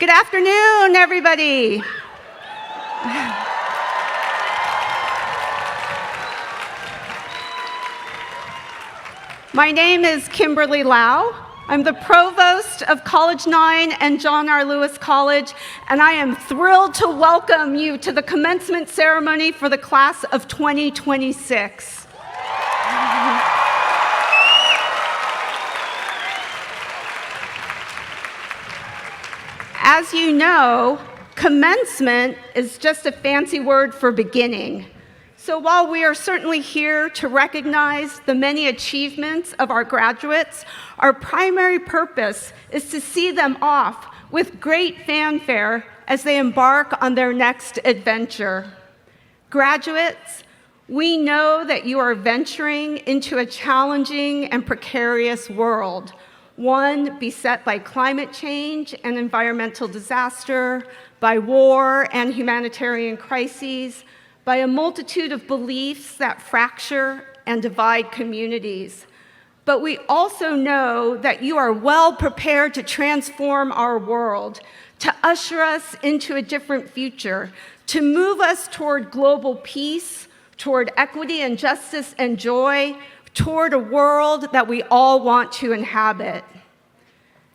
Good afternoon, everybody. My name is Kimberly Lau. I'm the provost of College 9 and John R. Lewis College, and I am thrilled to welcome you to the commencement ceremony for the class of 2026. As you know, commencement is just a fancy word for beginning. So while we are certainly here to recognize the many achievements of our graduates, our primary purpose is to see them off with great fanfare as they embark on their next adventure. Graduates, we know that you are venturing into a challenging and precarious world, one beset by climate change and environmental disaster, by war and humanitarian crises, by a multitude of beliefs that fracture and divide communities. But we also know that you are well prepared to transform our world, to usher us into a different future, to move us toward global peace, toward equity and justice and joy, toward a world that we all want to inhabit.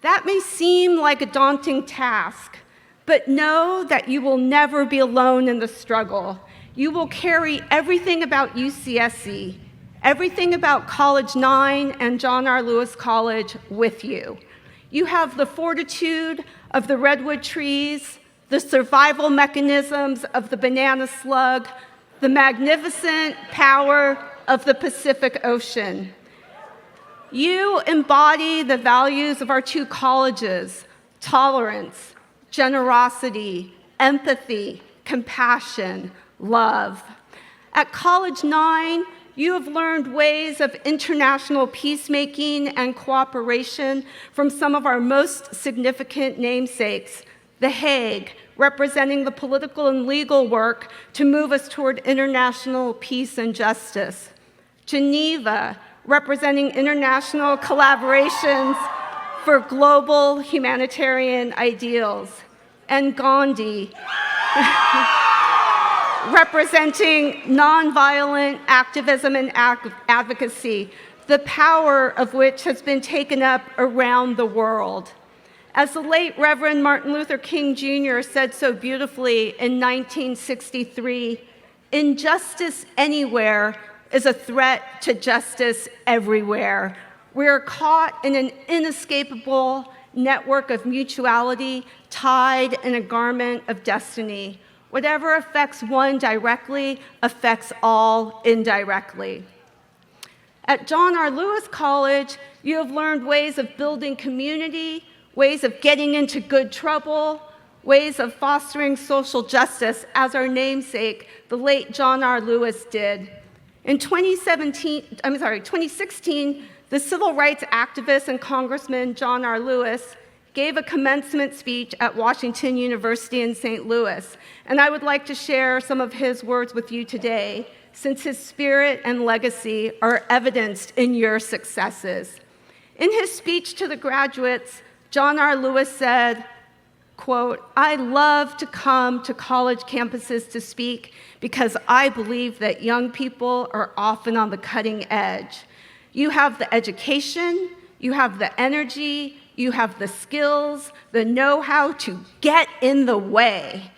That may seem like a daunting task, but know that you will never be alone in the struggle. You will carry everything about UCSC, everything about College 9 and John R. Lewis College with you. You have the fortitude of the redwood trees, the survival mechanisms of the banana slug, the magnificent power of the Pacific Ocean. You embody the values of our two colleges: tolerance, generosity, empathy, compassion, love. At College 9, you have learned ways of international peacemaking and cooperation from some of our most significant namesakes: The Hague, representing the political and legal work to move us toward international peace and justice; Geneva, representing international collaborations for global humanitarian ideals; and Gandhi, representing nonviolent activism and advocacy, the power of which has been taken up around the world. As the late Reverend Martin Luther King Jr. said so beautifully in 1963, injustice anywhere is a threat to justice everywhere. We are caught in an inescapable network of mutuality, tied in a garment of destiny. Whatever affects one directly affects all indirectly. At John R. Lewis College, you have learned ways of building community, ways of getting into good trouble, ways of fostering social justice, as our namesake, the late John R. Lewis, did. In 2016, the civil rights activist and Congressman John R. Lewis gave a commencement speech at Washington University in St. Louis, and I would like to share some of his words with you today, since his spirit and legacy are evidenced in your successes. In his speech to the graduates, John R. Lewis said, quote, "I love to come to college campuses to speak because I believe that young people are often on the cutting edge. You have the education, you have the energy, you have the skills, the know-how to get in the way.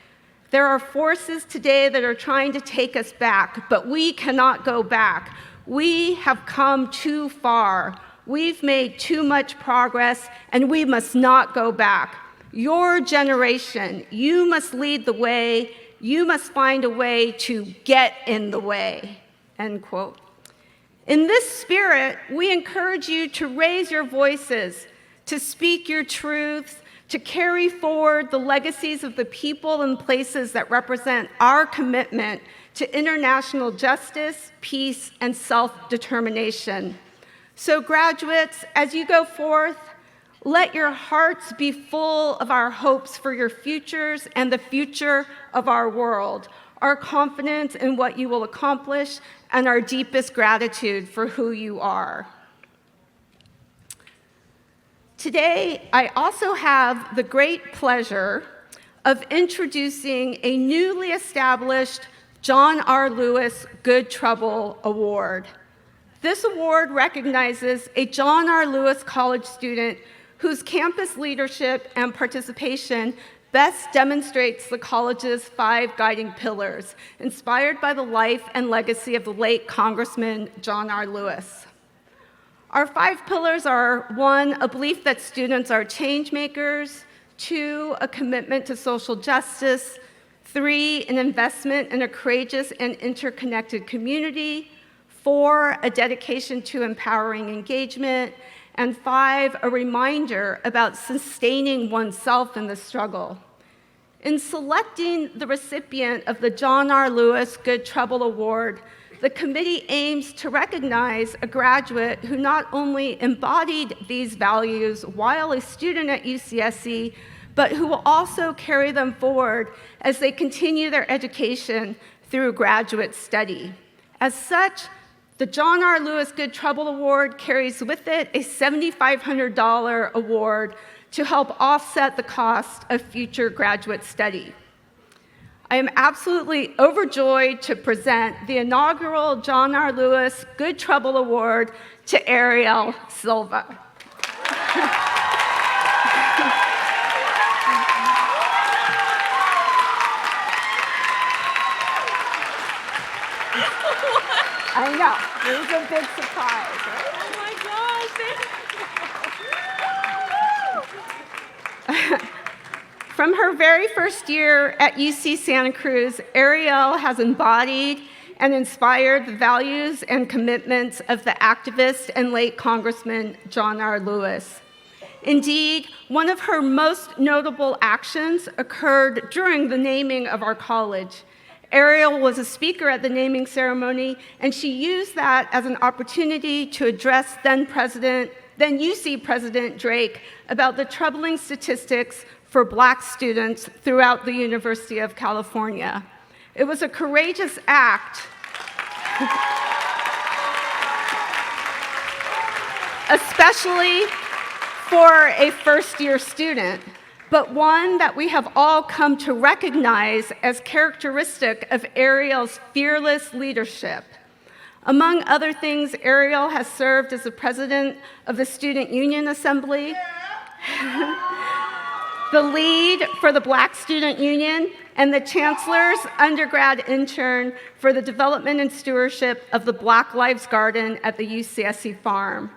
There are forces today that are trying to take us back, but we cannot go back. We have come too far. We've made too much progress, and we must not go back. Your generation, you must lead the way. You must find a way to get in the way," end quote. In this spirit, we encourage you to raise your voices, to speak your truths, to carry forward the legacies of the people and places that represent our commitment to international justice, peace, and self-determination. So graduates, as you go forth, let your hearts be full of our hopes for your futures and the future of our world, our confidence in what you will accomplish, and our deepest gratitude for who you are. Today, I also have the great pleasure of introducing a newly established John R. Lewis Good Trouble Award. This award recognizes a John R. Lewis College student whose campus leadership and participation best demonstrates the college's 5 guiding pillars, inspired by the life and legacy of the late Congressman John R. Lewis. Our 5 pillars are 1, a belief that students are change makers, 2, a commitment to social justice, 3, an investment in a courageous and interconnected community, 4, a dedication to empowering engagement, and 5, a reminder about sustaining oneself in the struggle. In selecting the recipient of the John R. Lewis Good Trouble Award, the committee aims to recognize a graduate who not only embodied these values while a student at UCSC, but who will also carry them forward as they continue their education through graduate study. As such, the John R. Lewis Good Trouble Award carries with it a $7,500 award to help offset the cost of future graduate study. I am absolutely overjoyed to present the inaugural John R. Lewis Good Trouble Award to Ariel Silva. I know, it was a big surprise, right? Oh my gosh, From her very first year at UC Santa Cruz, Ariel has embodied and inspired the values and commitments of the activist and late Congressman John R. Lewis. Indeed, one of her most notable actions occurred during the naming of our college. Ariel was a speaker at the naming ceremony, and she used that as an opportunity to address then UC President Drake about the troubling statistics for Black students throughout the University of California. It was a courageous act, especially for a first-year student, but one that we have all come to recognize as characteristic of Ariel's fearless leadership. Among other things, Ariel has served as the president of the Student Union Assembly, the lead for the Black Student Union, and the Chancellor's undergrad intern for the development and stewardship of the Black Lives Garden at the UCSC Farm.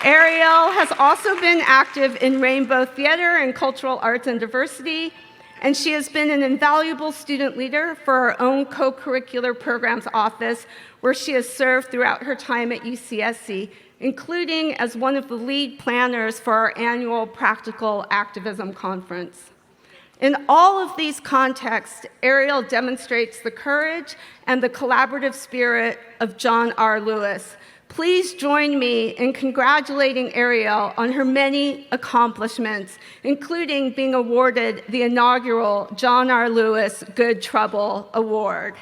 Ariel has also been active in Rainbow Theater and Cultural Arts and Diversity, and she has been an invaluable student leader for our own co-curricular programs office, where she has served throughout her time at UCSC, including as one of the lead planners for our annual Practical Activism Conference. In all of these contexts, Ariel demonstrates the courage and the collaborative spirit of John R. Lewis. Please join me in congratulating Ariel on her many accomplishments, including being awarded the inaugural John R. Lewis Good Trouble Award.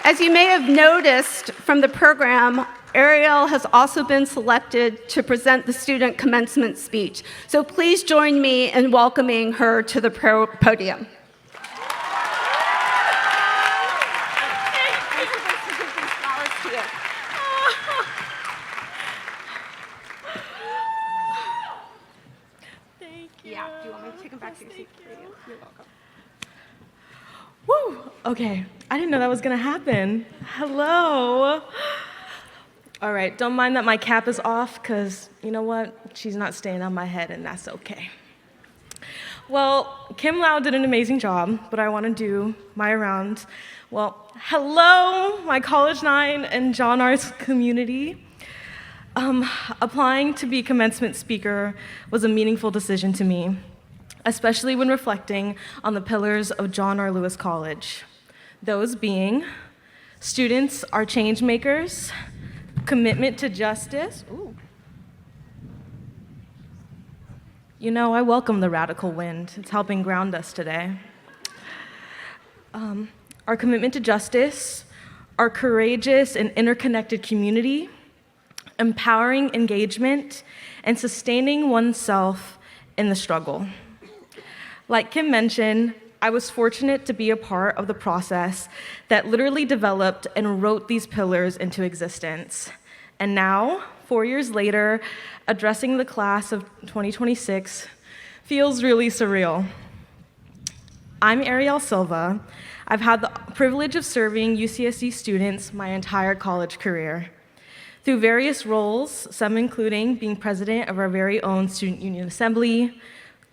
As you may have noticed from the program, Ariel has also been selected to present the student commencement speech. So please join me in welcoming her to the podium. thank you. Yeah, do you want me to take them back to your seat? You're welcome. Woo! Okay, I didn't know that was gonna happen. Hello. All right, don't mind that my cap is off, because you know what? She's not staying on my head, and that's okay. Well, Kim Lau did an amazing job, but I want to do my round. Well, hello, my College 9 and John R's community. Applying to be commencement speaker was a meaningful decision to me, especially when reflecting on the pillars of John R. Lewis College. Those being, students are change makers, commitment to justice, You know, I welcome the radical wind. It's helping ground us today. Our commitment to justice, our courageous and interconnected community, empowering engagement, and sustaining oneself in the struggle. Like Kim mentioned, I was fortunate to be a part of the process that literally developed and wrote these pillars into existence. And now, 4 years later, addressing the class of 2026 feels really surreal. I'm Ariel Silva. I've had the privilege of serving UCSC students my entire college career. Through various roles, some including being president of our very own Student Union Assembly,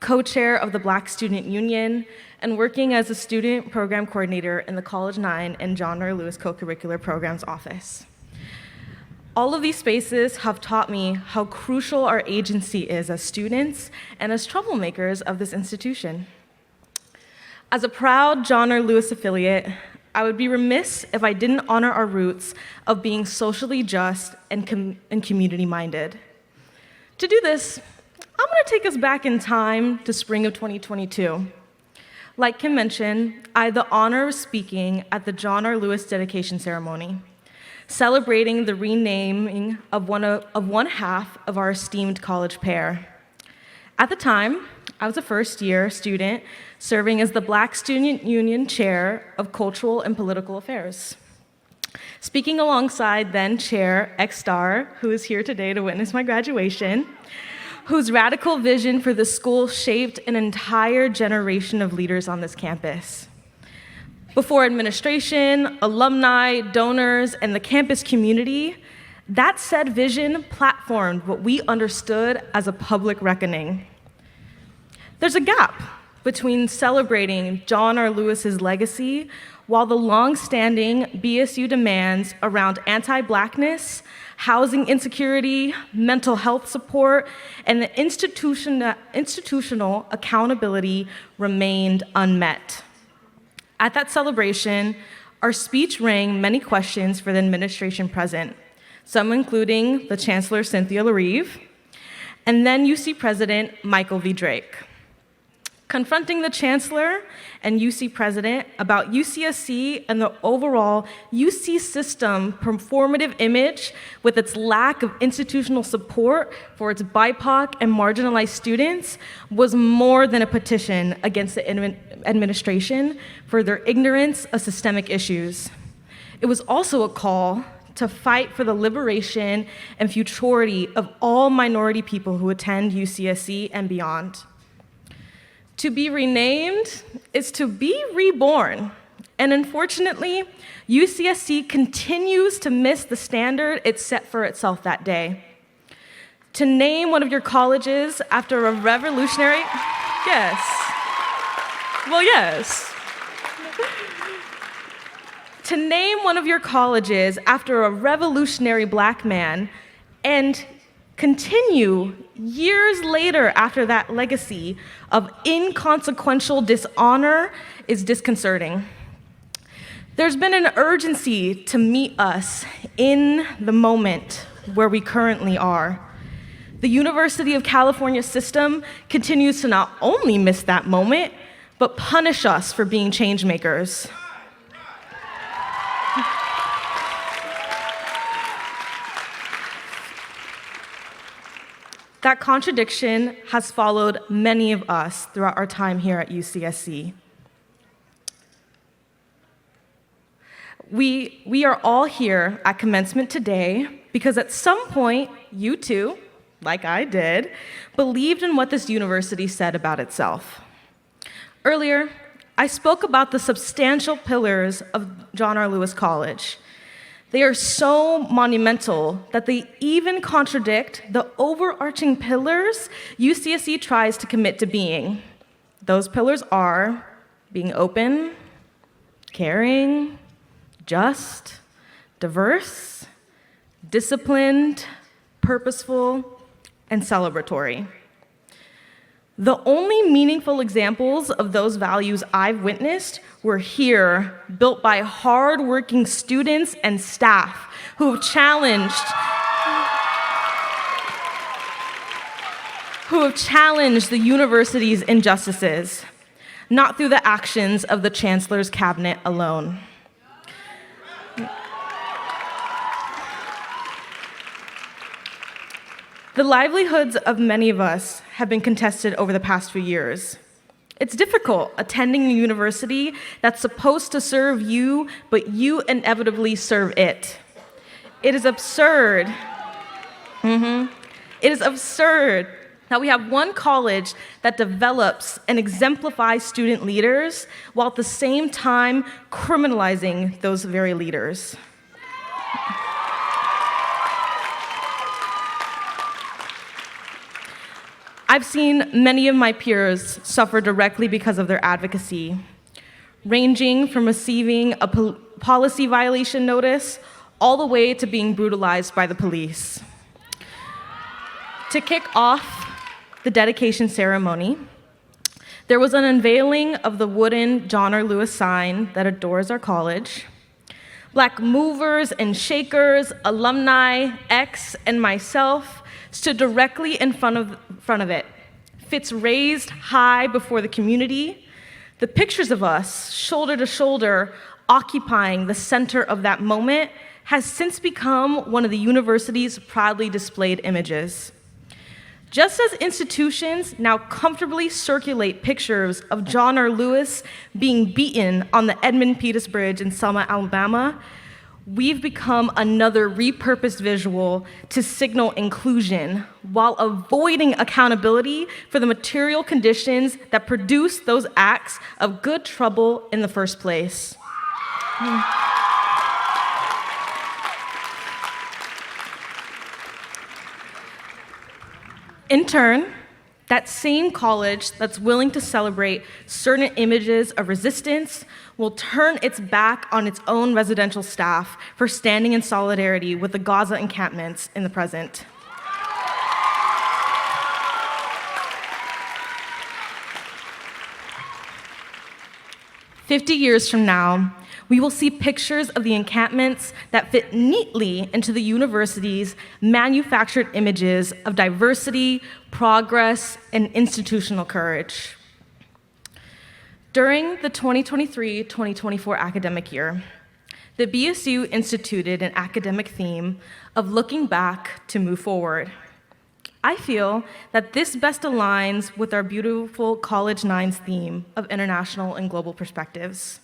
co-chair of the Black Student Union, and working as a student program coordinator in the College 9 and John R. Lewis Co-Curricular Programs office. All of these spaces have taught me how crucial our agency is as students and as troublemakers of this institution. As a proud John R. Lewis affiliate, I would be remiss if I didn't honor our roots of being socially just and community-minded. To do this, I'm going to take us back in time to spring of 2022. Like Kim mentioned, I had the honor of speaking at the John R. Lewis dedication ceremony, celebrating the renaming of one half of our esteemed college pair. At the time, I was a first-year student serving as the Black Student Union Chair of Cultural and Political Affairs. Speaking alongside then Chair X-Star, who is here today to witness my graduation, whose radical vision for the school shaped an entire generation of leaders on this campus. Before administration, alumni, donors, and the campus community, that said vision platformed what we understood as a public reckoning. There's a gap between celebrating John R. Lewis's legacy while the long-standing BSU demands around anti-Blackness, housing insecurity, mental health support, and the institutional accountability remained unmet. At that celebration, our speech rang many questions for the administration present, some including the Chancellor Cynthia LaRive, and then UC President Michael V. Drake. Confronting the Chancellor and UC President about UCSC and the overall UC system performative image with its lack of institutional support for its BIPOC and marginalized students was more than a petition against the administration for their ignorance of systemic issues. It was also a call to fight for the liberation and futurity of all minority people who attend UCSC and beyond. To be renamed is to be reborn. And unfortunately, UCSC continues to miss the standard it set for itself that day. To name one of your colleges after a revolutionary, yes. Well, yes. To name one of your colleges after a revolutionary Black man and continue years later after that legacy of inconsequential dishonor is disconcerting. There's been an urgency to meet us in the moment where we currently are. The University of California system continues to not only miss that moment, but punish us for being change makers. That contradiction has followed many of us throughout our time here at UCSC. We are all here at commencement today because at some point, you too, like I did, believed in what this university said about itself. Earlier, I spoke about the substantial pillars of John R. Lewis College. They are so monumental that they even contradict the overarching pillars UCSC tries to commit to being. Those pillars are being open, caring, just, diverse, disciplined, purposeful, and celebratory. The only meaningful examples of those values I've witnessed were here, built by hardworking students and staff who have challenged who have challenged the university's injustices, not through the actions of the chancellor's cabinet alone. The livelihoods of many of us have been contested over the past few years. It's difficult attending a university that's supposed to serve you, but you inevitably serve it. It is absurd. It is absurd that we have one college that develops and exemplifies student leaders while at the same time criminalizing those very leaders. I've seen many of my peers suffer directly because of their advocacy, ranging from receiving a policy violation notice all the way to being brutalized by the police. To kick off the dedication ceremony, there was an unveiling of the wooden John R. Lewis sign that adores our college. Black movers and shakers, alumni, ex, and myself stood directly in front of it, fists raised high before the community. The pictures of us, shoulder to shoulder, occupying the center of that moment, has since become one of the university's proudly displayed images. Just as institutions now comfortably circulate pictures of John R. Lewis being beaten on the Edmund Pettus Bridge in Selma, Alabama, we've become another repurposed visual to signal inclusion while avoiding accountability for the material conditions that produce those acts of good trouble in the first place. In turn, that same college that's willing to celebrate certain images of resistance will turn its back on its own residential staff for standing in solidarity with the Gaza encampments in the present. "50 years from now, we will see pictures of the encampments that fit neatly into the university's manufactured images of diversity, progress, and institutional courage." During the 2023-2024 academic year, the BSU instituted an academic theme of looking back to move forward. I feel that this best aligns with our beautiful College Nines theme of international and global perspectives.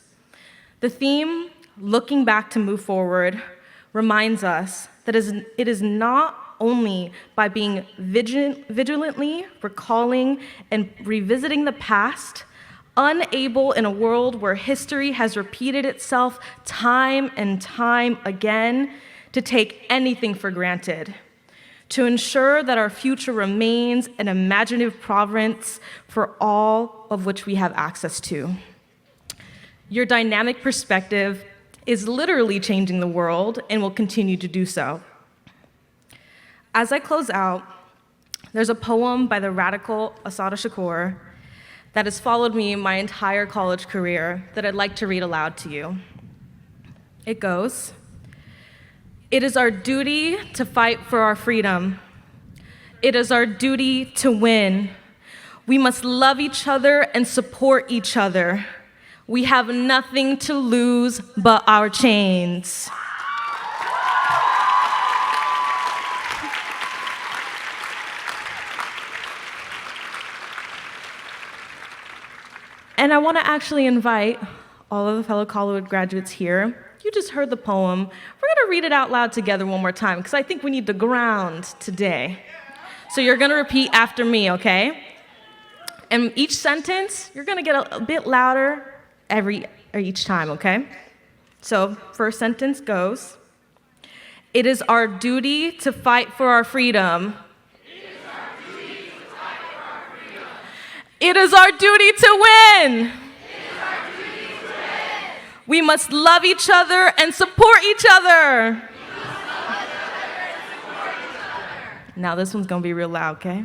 The theme, looking back to move forward, reminds us that it is not only by being vigilantly recalling and revisiting the past, unable in a world where history has repeated itself time and time again, to take anything for granted, to ensure that our future remains an imaginative province for all of which we have access to. Your dynamic perspective is literally changing the world and will continue to do so. As I close out, there's a poem by the radical Assata Shakur that has followed me my entire college career that I'd like to read aloud to you. It goes, "It is our duty to fight for our freedom. It is our duty to win. We must love each other and support each other. We have nothing to lose but our chains." And I want to actually invite all of the fellow college graduates here. You just heard the poem. We're going to read it out loud together one more time because I think we need the ground today. So you're going to repeat after me, okay? And each sentence, you're going to get a bit louder each time, okay? So first sentence goes, "It is our duty to fight for our freedom. It is our duty to win. We must love each other and support each other." Now this one's gonna be real loud, okay?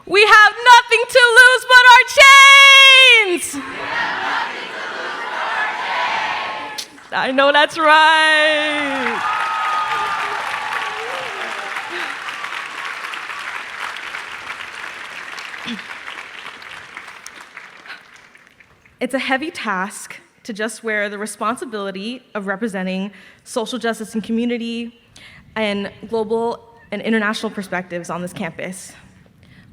"We have nothing to lose but our chains." I know that's right. It's a heavy task to just wear the responsibility of representing social justice and community and global and international perspectives on this campus.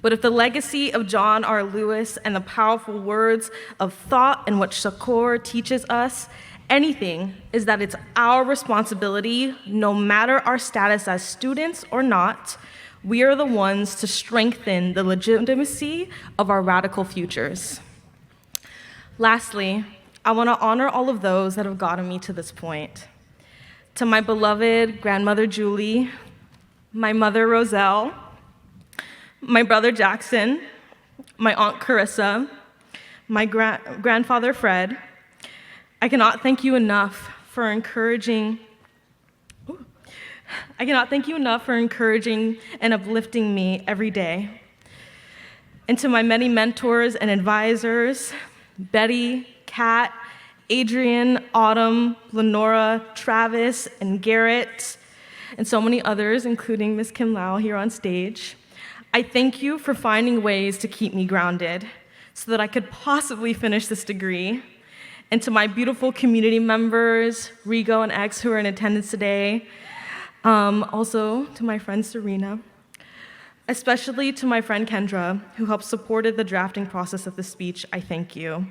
But if the legacy of John R. Lewis and the powerful words of thought in which Shakur teaches us anything, is that it's our responsibility, no matter our status as students or not, we are the ones to strengthen the legitimacy of our radical futures. Lastly, I want to honor all of those that have gotten me to this point. To my beloved grandmother Julie, my mother Roselle, my brother Jackson, my aunt Carissa, my grandfather Fred, I cannot thank you enough for encouraging and uplifting me every day. And to my many mentors and advisors, Betty, Kat, Adrian, Autumn, Lenora, Travis, and Garrett, and so many others, including Ms. Kim Lau here on stage, I thank you for finding ways to keep me grounded so that I could possibly finish this degree. And to my beautiful community members, Rigo and X, who are in attendance today, also to my friend Serena, especially to my friend Kendra, who helped supported the drafting process of the speech, I thank you.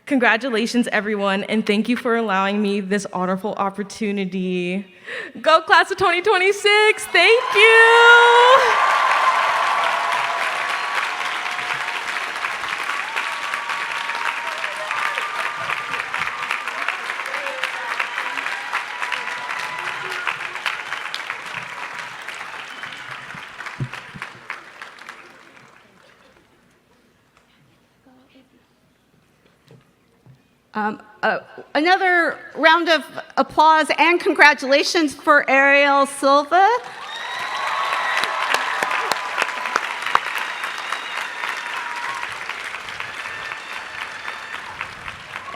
Congratulations, everyone, and thank you for allowing me this honorful opportunity. Go class of 2026, thank you! Another round of applause and congratulations for Ariel Silva.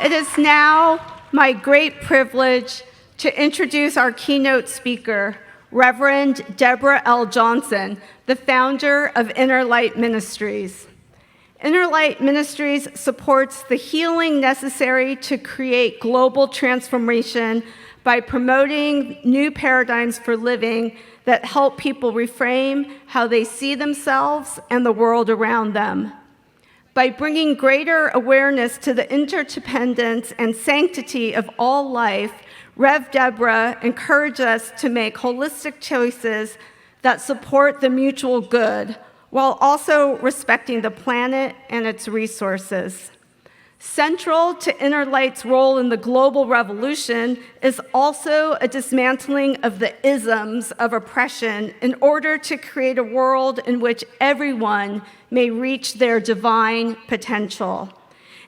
It is now my great privilege to introduce our keynote speaker, Reverend Deborah L. Johnson, the founder of Inner Light Ministries. Inner Light Ministries supports the healing necessary to create global transformation by promoting new paradigms for living that help people reframe how they see themselves and the world around them. By bringing greater awareness to the interdependence and sanctity of all life, Rev. Deborah encouraged us to make holistic choices that support the mutual good, while also respecting the planet and its resources. Central to Inner Light's role in the global revolution is also a dismantling of the isms of oppression in order to create a world in which everyone may reach their divine potential.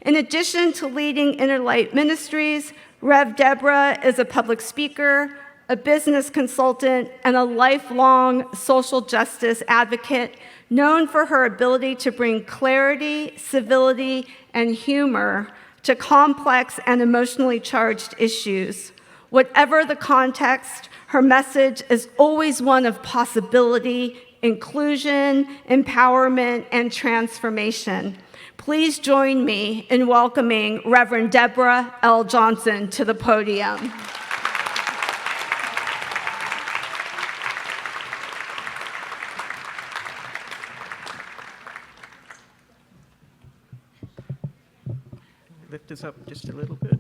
In addition to leading Inner Light Ministries, Rev. Deborah is a public speaker, a business consultant, and a lifelong social justice advocate known for her ability to bring clarity, civility, and humor to complex and emotionally charged issues. Whatever the context, her message is always one of possibility, inclusion, empowerment, and transformation. Please join me in welcoming Reverend Deborah L. Johnson to the podium. Lift this up just a little bit.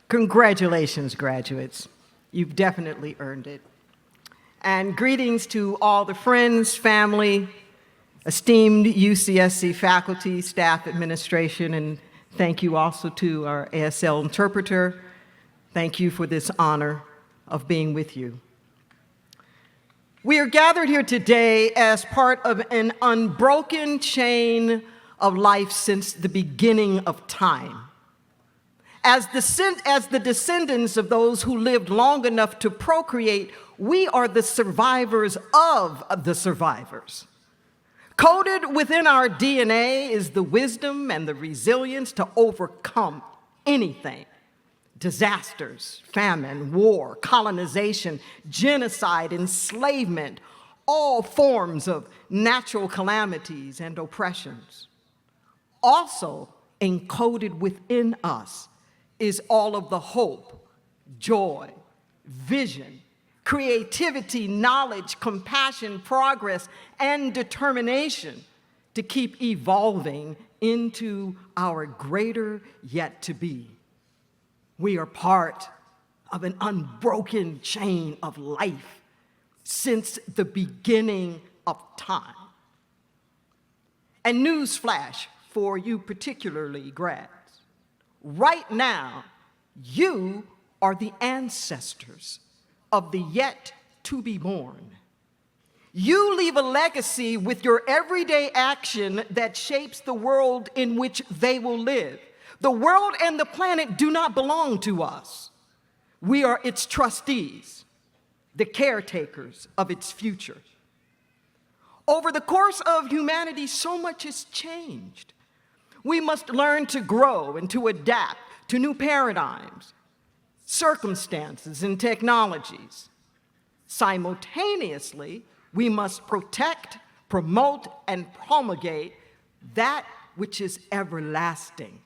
Congratulations, graduates. You've definitely earned it. And greetings to all the friends, family, esteemed UCSC faculty, staff, administration, and thank you also to our ASL interpreter. Thank you for this honor of being with you. We are gathered here today as part of an unbroken chain of life since the beginning of time. As the descendants of those who lived long enough to procreate, we are the survivors of the survivors. Coded within our DNA is the wisdom and the resilience to overcome anything. Disasters, famine, war, colonization, genocide, enslavement, all forms of natural calamities and oppressions. Also encoded within us is all of the hope, joy, vision, creativity, knowledge, compassion, progress, and determination to keep evolving into our greater yet to be. We are part of an unbroken chain of life since the beginning of time. And newsflash for you particularly grads, right now, you are the ancestors of the yet to be born. You leave a legacy with your everyday action that shapes the world in which they will live. The world and the planet do not belong to us. We are its trustees, the caretakers of its future. Over the course of humanity, so much has changed. We must learn to grow and to adapt to new paradigms, circumstances, and technologies. Simultaneously, we must protect, promote, and promulgate that which is everlasting.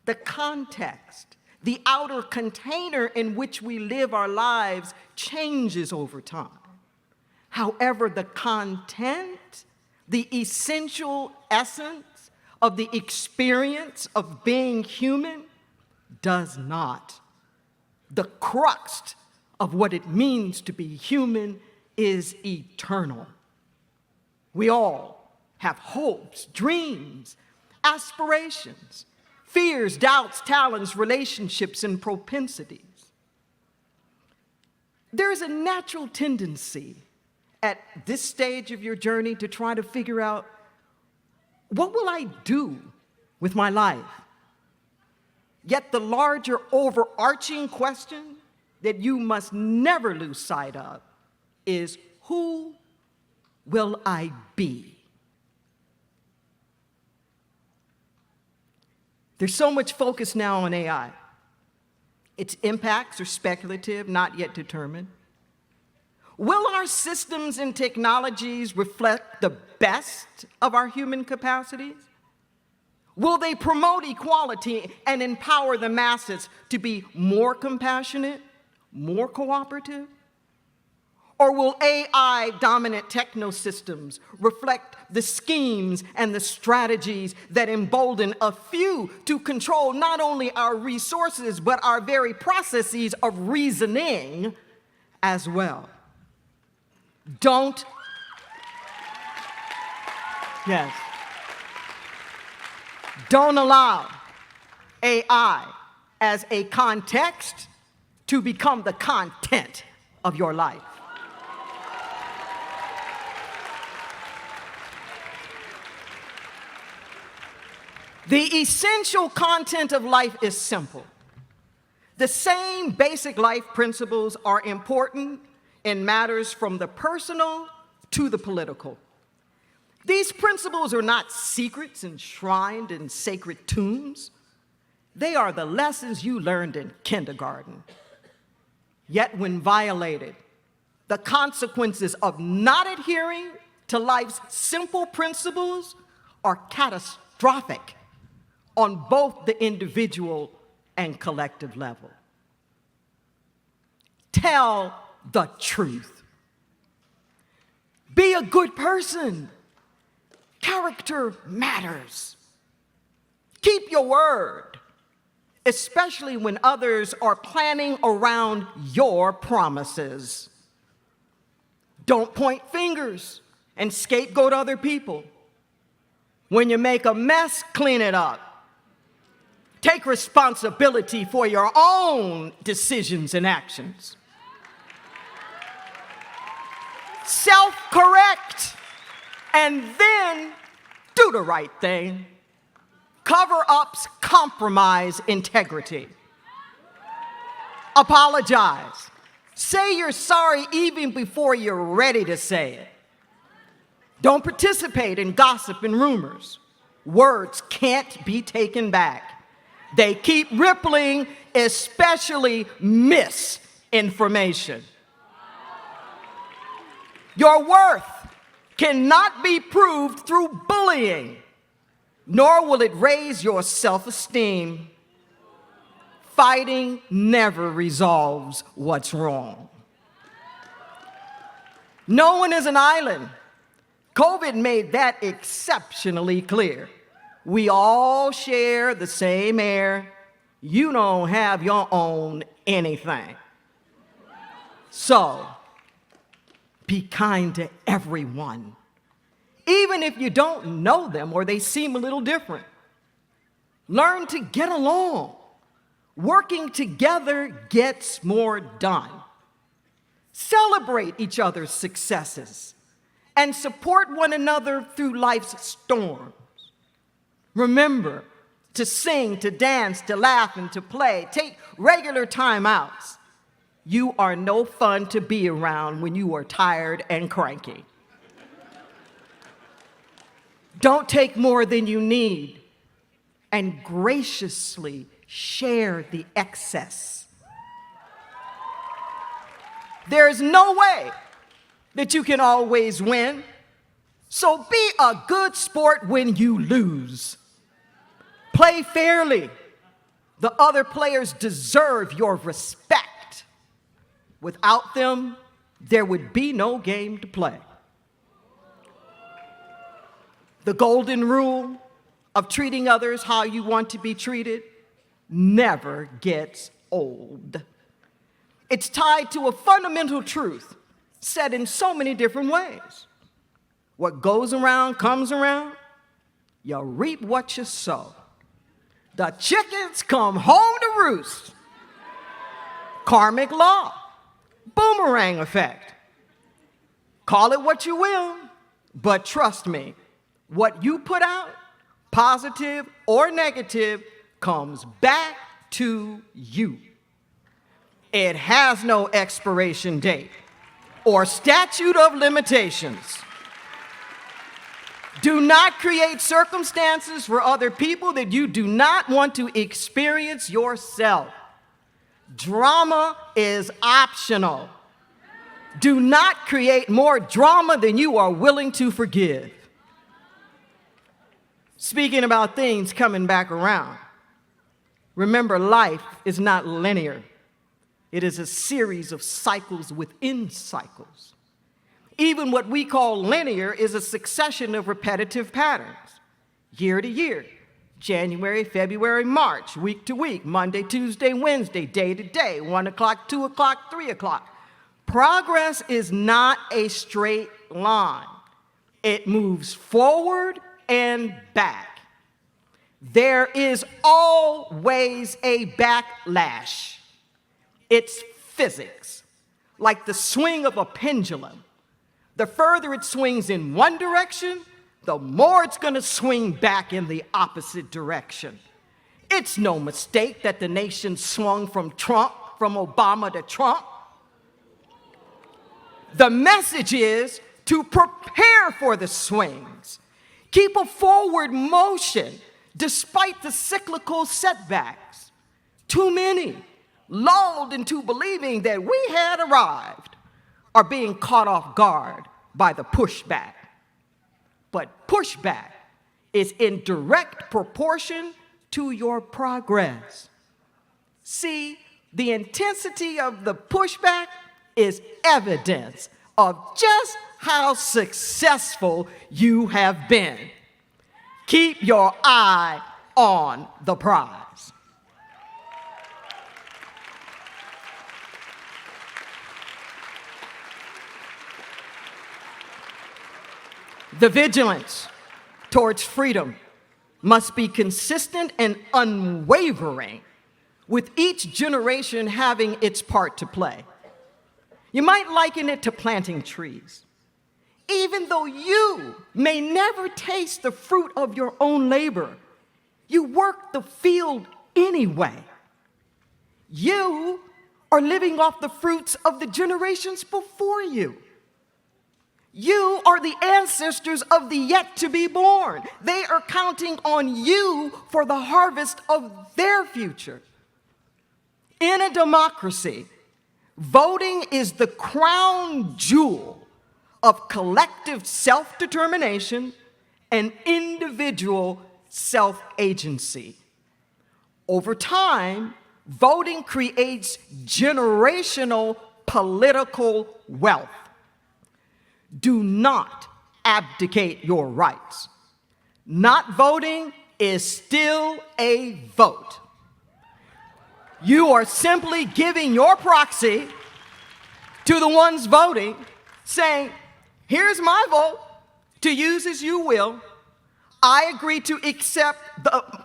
The context, the outer container in which we live our lives changes over time. However, the content, the essential essence of the experience of being human does not. The crux of what it means to be human is eternal. We all have hopes, dreams, aspirations, fears, doubts, talents, relationships, and propensities. There is a natural tendency at this stage of your journey to try to figure out, what will I do with my life? Yet the larger overarching question that you must never lose sight of is, who will I be? There's so much focus now on AI. Its impacts are speculative, not yet determined. Will our systems and technologies reflect the best of our human capacities? Will they promote equality and empower the masses to be more compassionate, more cooperative? Or will AI-dominant technosystems reflect the schemes and the strategies that embolden a few to control not only our resources, but our very processes of reasoning as well? Don't allow AI as a context to become the content of your life. The essential content of life is simple. The same basic life principles are important in matters from the personal to the political. These principles are not secrets enshrined in sacred tombs. They are the lessons you learned in kindergarten. Yet when violated, the consequences of not adhering to life's simple principles are catastrophic on both the individual and collective level. Tell the truth. Be a good person. Character matters. Keep your word, especially when others are planning around your promises. Don't point fingers and scapegoat other people. When you make a mess, clean it up. Take responsibility for your own decisions and actions. Self-correct, and then do the right thing. Cover-ups compromise integrity. Apologize. Say you're sorry even before you're ready to say it. Don't participate in gossip and rumors. Words can't be taken back. They keep rippling, especially misinformation. Your worth cannot be proved through bullying, nor will it raise your self-esteem. Fighting never resolves what's wrong. No one is an island. COVID made that exceptionally clear. We all share the same air. You don't have your own anything. So, be kind to everyone, even if you don't know them or they seem a little different. Learn to get along. Working together gets more done. Celebrate each other's successes and support one another through life's storms. Remember to sing, to dance, to laugh, and to play. Take regular time outs. You are no fun to be around when you are tired and cranky. Don't take more than you need, and graciously share the excess. There is no way that you can always win, so be a good sport when you lose. Play fairly. The other players deserve your respect. Without them, there would be no game to play. The golden rule of treating others how you want to be treated never gets old. It's tied to a fundamental truth said in so many different ways. What goes around comes around. You reap what you sow. The chickens come home to roost. Karmic law. Boomerang effect. Call it what you will, but trust me, what you put out, positive or negative, comes back to you. It has no expiration date or statute of limitations. Do not create circumstances for other people that you do not want to experience yourself. Drama is optional. Do not create more drama than you are willing to forgive. Speaking about things coming back around, remember, life is not linear. It is a series of cycles within cycles. Even what we call linear is a succession of repetitive patterns, year to year, January, February, March, week to week, Monday, Tuesday, Wednesday, day to day, 1 o'clock, 2 o'clock, 3 o'clock. Progress is not a straight line. It moves forward and back. There is always a backlash. It's physics, like the swing of a pendulum. The further it swings in one direction, the more it's going to swing back in the opposite direction. It's no mistake that the nation swung from Obama to Trump. The message is to prepare for the swings. Keep a forward motion despite the cyclical setbacks. Too many, lulled into believing that we had arrived, are being caught off guard by the pushback. But pushback is in direct proportion to your progress. See, the intensity of the pushback is evidence of just how successful you have been. Keep your eye on the prize. The vigilance towards freedom must be consistent and unwavering, with each generation having its part to play. You might liken it to planting trees. Even though you may never taste the fruit of your own labor, you work the field anyway. You are living off the fruits of the generations before you. You are the ancestors of the yet to be born. They are counting on you for the harvest of their future. In a democracy, voting is the crown jewel of collective self-determination and individual self-agency. Over time, voting creates generational political wealth. Do not abdicate your rights. Not voting is still a vote. You are simply giving your proxy to the ones voting, saying, here's my vote to use as you will. I agree to accept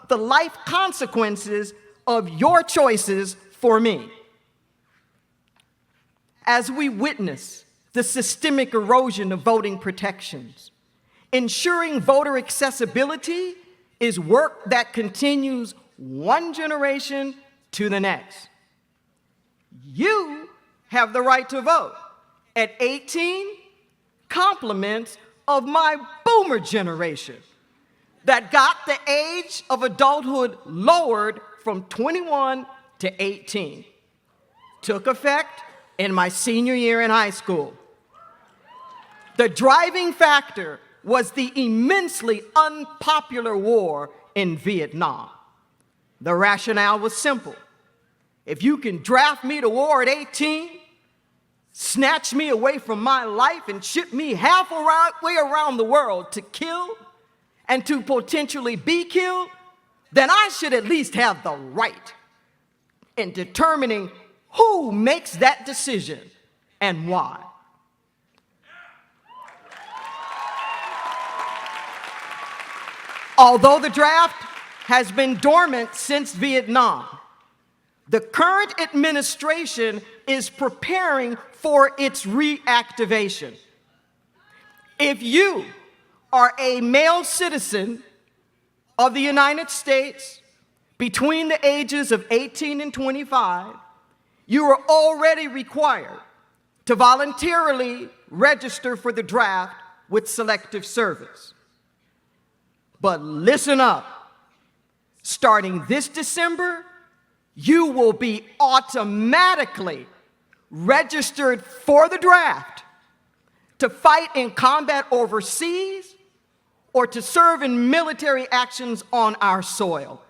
the life consequences of your choices for me. As we witness the systemic erosion of voting protections, ensuring voter accessibility is work that continues one generation to the next. You have the right to vote. At 18, compliments of my boomer generation that got the age of adulthood lowered from 21 to 18. Took effect in my senior year in high school. The driving factor was the immensely unpopular war in Vietnam. The rationale was simple. If you can draft me to war at 18, snatch me away from my life and ship me halfway around the world to kill and to potentially be killed, then I should at least have the right in determining who makes that decision and why. Although the draft has been dormant since Vietnam, the current administration is preparing for its reactivation. If you are a male citizen of the United States between the ages of 18 and 25, you are already required to voluntarily register for the draft with Selective Service. But listen up. Starting this December, you will be automatically registered for the draft to fight in combat overseas or to serve in military actions on our soil.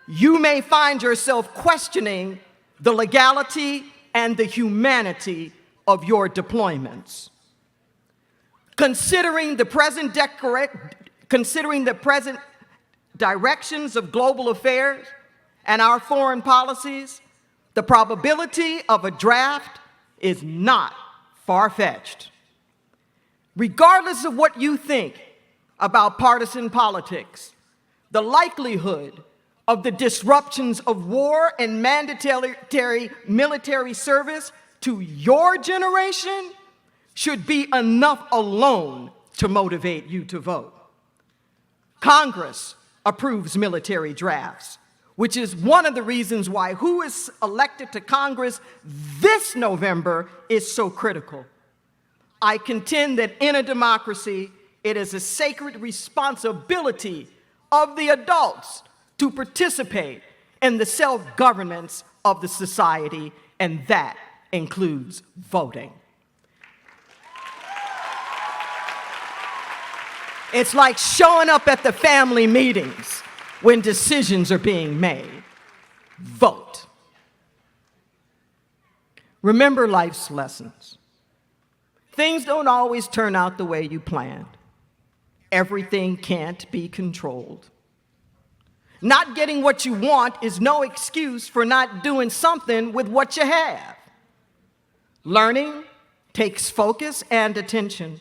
You may find yourself questioning the legality and the humanity of your deployments. Considering the present directions of global affairs and our foreign policies, the probability of a draft is not far-fetched. Regardless of what you think about partisan politics, the likelihood of the disruptions of war and mandatory military service to your generation should be enough alone to motivate you to vote. Congress approves military drafts, which is one of the reasons why who is elected to Congress this November is so critical. I contend that in a democracy, it is a sacred responsibility of the adults to participate in the self-governance of the society, and that includes voting. It's like showing up at the family meetings when decisions are being made. Vote. Remember life's lessons. Things don't always turn out the way you planned. Everything can't be controlled. Not getting what you want is no excuse for not doing something with what you have. Learning takes focus and attention.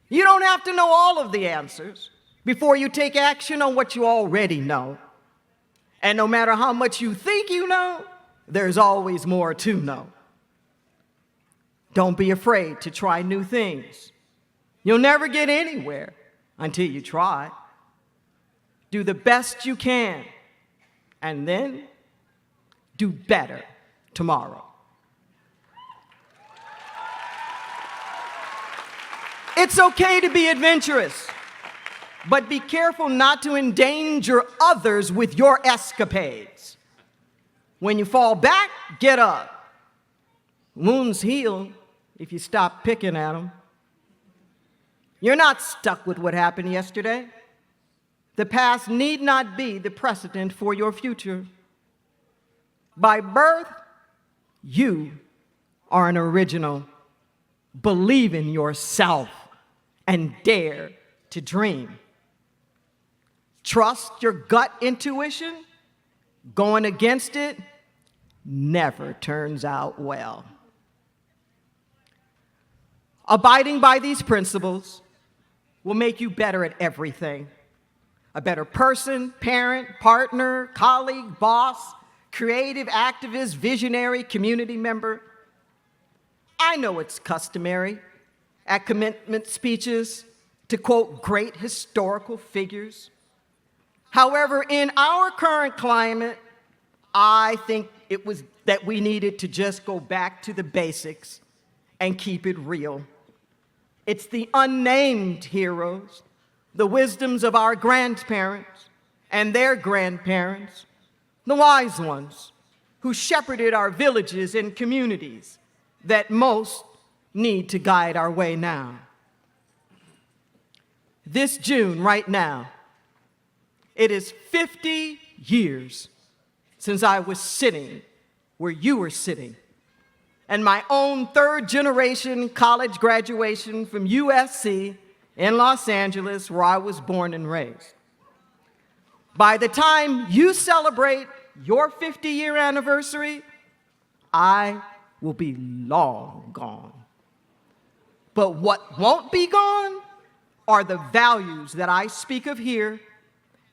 You don't have to know all of the answers before you take action on what you already know. And no matter how much you think you know, there's always more to know. Don't be afraid to try new things. You'll never get anywhere until you try. Do the best you can, and then do better tomorrow. It's okay to be adventurous, but be careful not to endanger others with your escapades. When you fall back, get up. Wounds heal if you stop picking at them. You're not stuck with what happened yesterday. The past need not be the precedent for your future. By birth, you are an original. Believe in yourself and dare to dream. Trust your gut intuition. Going against it never turns out well. Abiding by these principles will make you better at everything. A better person, parent, partner, colleague, boss, creative, activist, visionary, community member. I know it's customary at commencement speeches to quote great historical figures. However, in our current climate, I think it was that we needed to just go back to the basics and keep it real. It's the unnamed heroes, the wisdoms of our grandparents and their grandparents, the wise ones who shepherded our villages and communities that most need to guide our way now. This June, right now, it is 50 years since I was sitting where you were sitting, and my own third-generation college graduation from USC in Los Angeles, where I was born and raised. By the time you celebrate your 50-year anniversary, I will be long gone. But what won't be gone are the values that I speak of here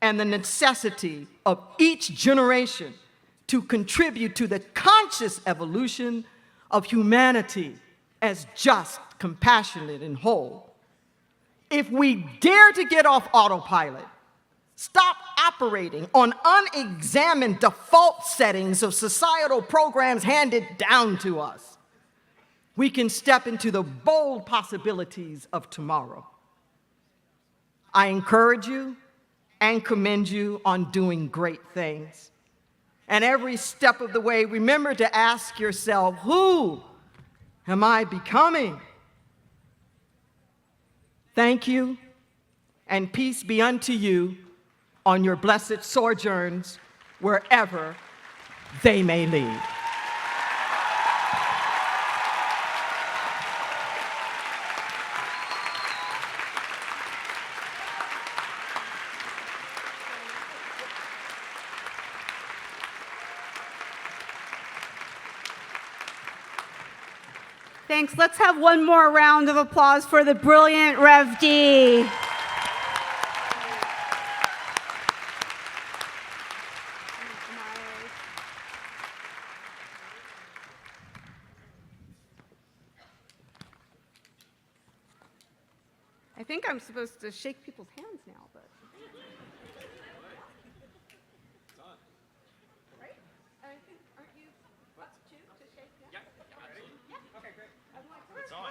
and the necessity of each generation to contribute to the conscious evolution of humanity as just, compassionate, and whole. If we dare to get off autopilot, stop operating on unexamined default settings of societal programs handed down to us, we can step into the bold possibilities of tomorrow. I encourage you and commend you on doing great things. And every step of the way, remember to ask yourself, who am I becoming? Thank you, and peace be unto you on your blessed sojourns, wherever they may lead. Thanks. Let's have one more round of applause for the brilliant Rev D. I think I'm supposed to shake people's hands now, but. Right? I think, aren't you up to shake now? Yeah, absolutely. Yeah. Okay, great. I'm like, it's on.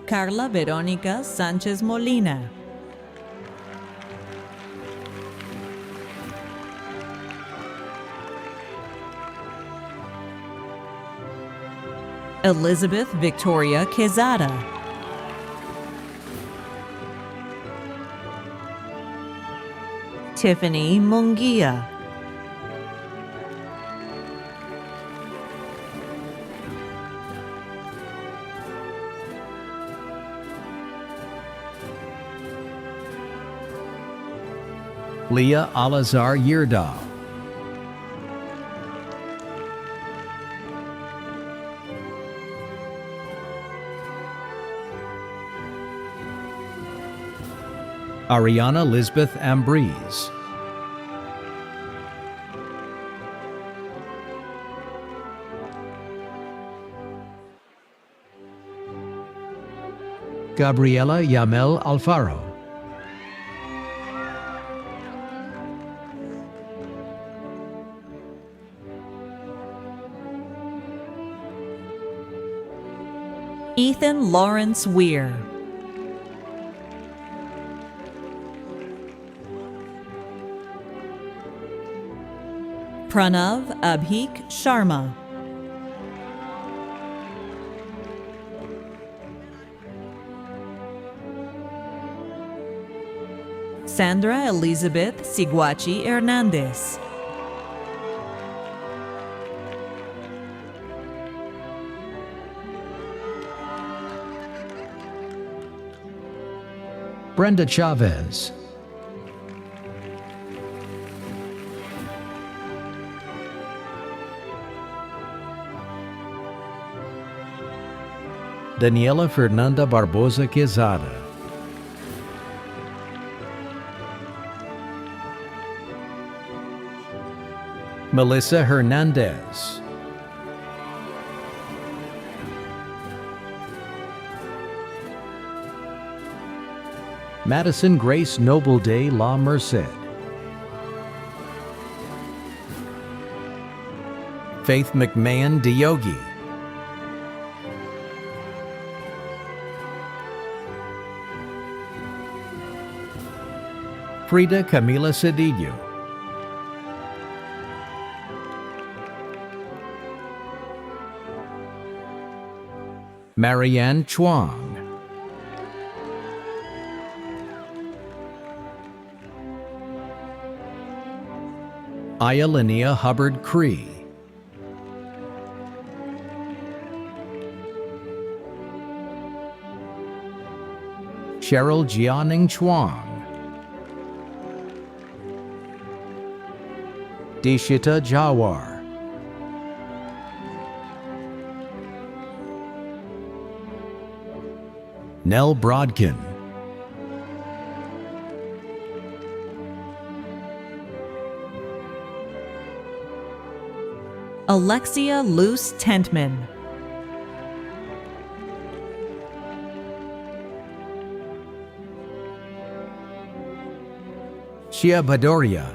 Carla Verónica Sánchez Molina. Elizabeth Victoria Quezada. Tiffany Munguia. Leah Alazar Yirdaw, Ariana Lisbeth Ambrise, Gabriela Yamel Alfaro, Ethan Lawrence Weir, Pranav Abhik Sharma, Sandra Elizabeth Siguachi Hernandez, Brenda Chavez, Daniela Fernanda Barbosa Quezada, Melissa Hernandez, Madison Grace Nobleday La Merced, Faith McMahon Diogi, Frida Camila Cedillo, Marianne Chuang, Aya Linnea Hubbard Cree, Cheryl Jianing Chuang, Dishita Jawar, Nell Brodkin, Alexia Luce Tentman, Shia Badoria,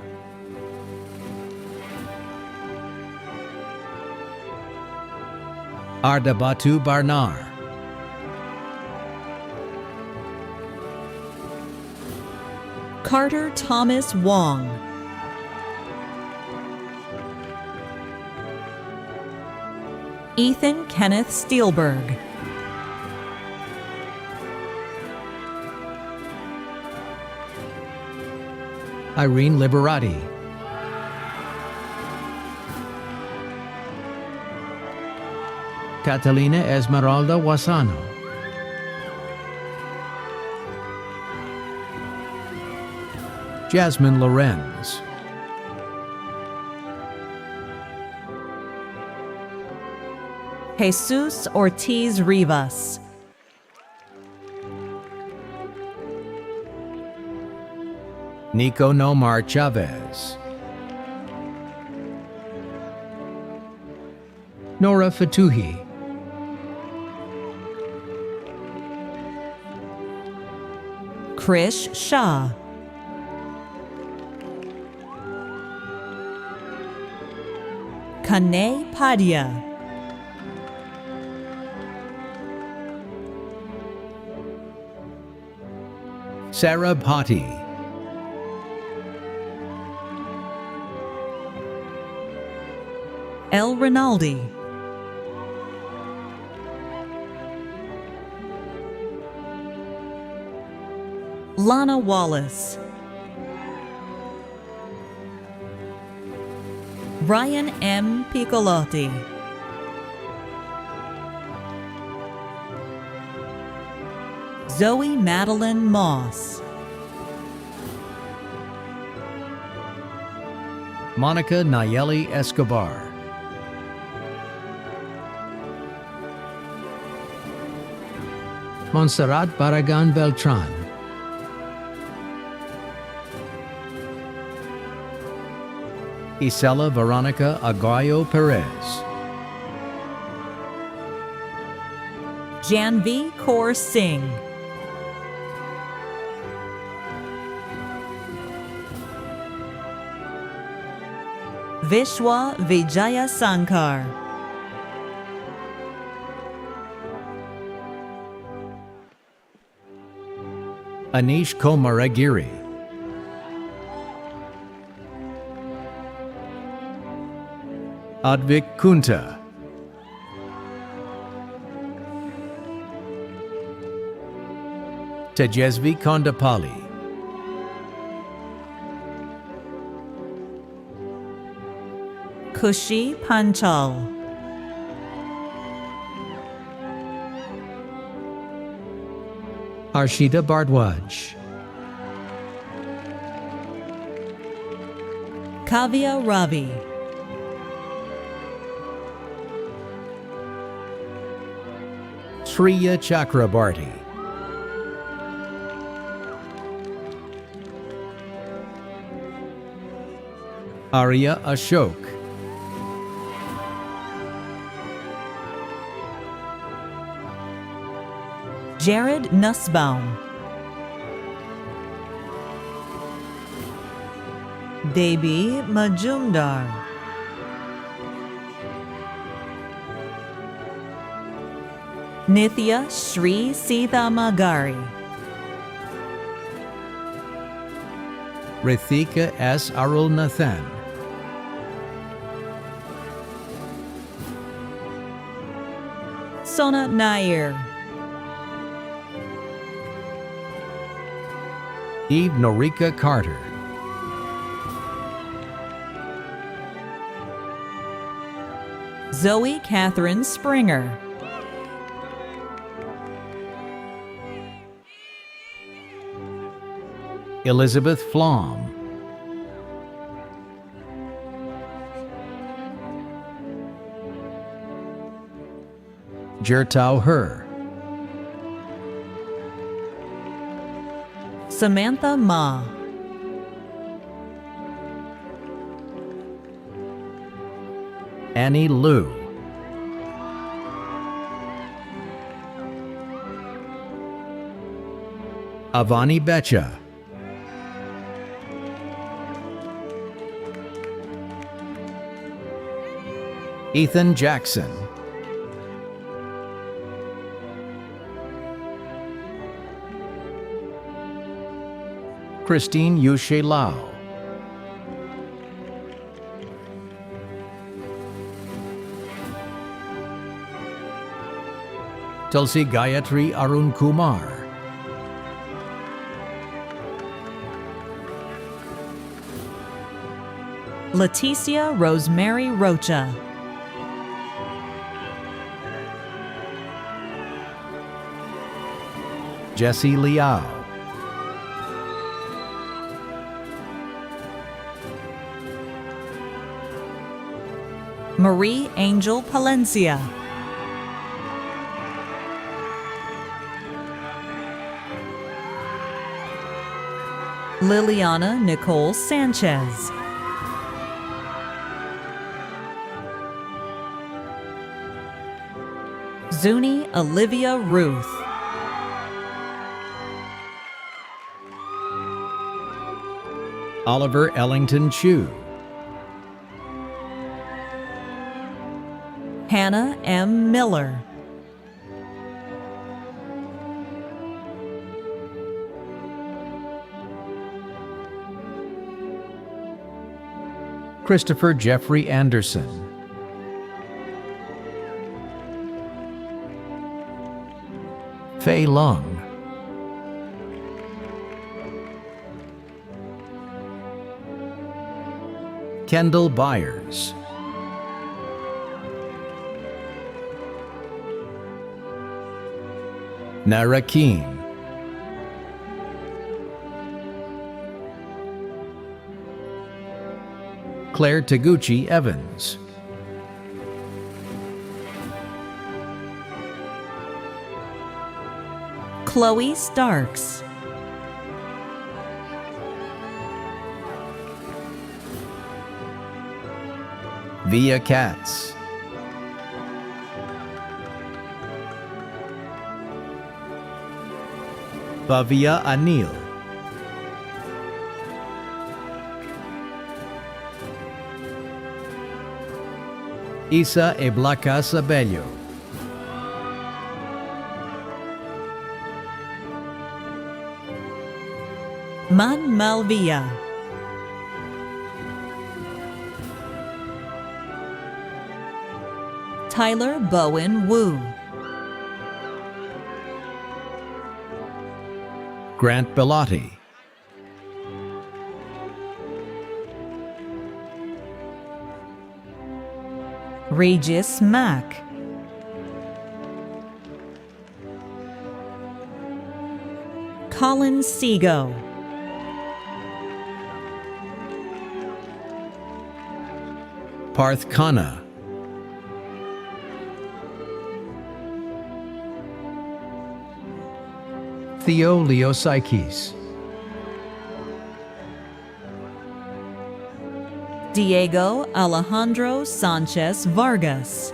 Ardabatu Barnar, Carter Thomas Wong, Ethan Kenneth Steelberg, Irene Liberati, Catalina Esmeralda Wasano, Jasmine Lorenz, Jesus Ortiz Rivas, Nico Nomar Chavez, Nora Fatuhi, Krish Shah, Kane Padia, Sarah Potty, El Rinaldi, Lana Wallace, Ryan M. Piccolotti, Zoe Madeline Moss, Monica Nayeli Escobar. Montserrat Barragan Beltran. Isela Veronica Aguayo Perez. Janvi Kaur Singh. Vishwa Vijaya Sankar. Anish Komaragiri. Advik Kunta. Tejasvi Kondapali. Kushi Panchal. Arshita Bardwaj. Kavya Ravi. Shriya Chakrabarti. Arya Ashok. Jared Nussbaum. Debi Majumdar. Nithya Shri Sita Magari. Rithika S. Arulnathan. Sona Nair. Eve Norika Carter. Zoe Catherine Springer. Elizabeth Flom. Jertau Her. Samantha Ma. Annie Liu. Avani Becha. Ethan Jackson. Christine Yushe Lau. Tulsi Gayatri Arun Kumar. Leticia Rosemary Rocha. Jesse Liao. Marie Angel Palencia. Liliana Nicole Sanchez. Zuni Olivia Ruth. Oliver Ellington Chu. Hannah M. Miller. Christopher Jeffrey Anderson. Fei Lung. Kendall Byers. Nara Keen. Claire Taguchi Evans, Chloe Starks, Via Katz, Bhavya Anil, Isa Eblaca Sabello, Man Malvia, Tyler Bowen Wu, Grant Bellotti, Regis Mack, Colin Sego, Parth Khanna, Theo Leosikis, Diego Alejandro Sanchez Vargas,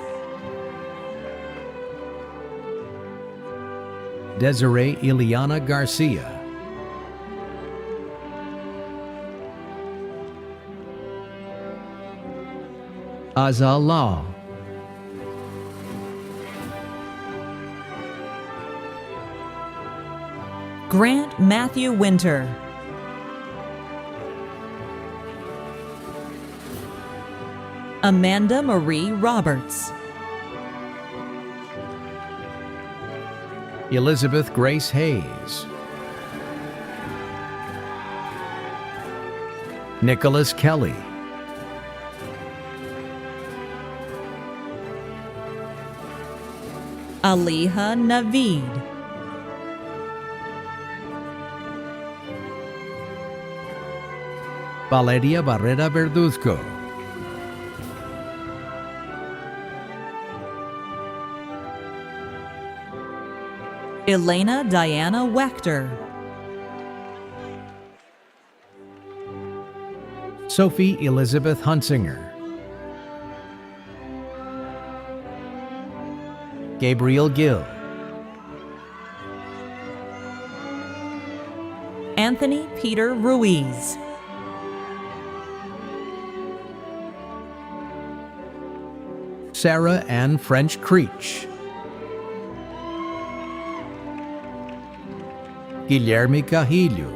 Desiree Ileana Garcia, Azal Law, Grant Matthew Winter, Amanda Marie Roberts, Elizabeth Grace Hayes, Nicholas Kelly, Aliha Naveed, Valeria Barrera Verduzco, Elena Diana Wechter, Sophie Elizabeth Hunsinger, Gabriel Gill, Anthony Peter Ruiz, Sarah Ann French Creech, Guilherme Cahillo,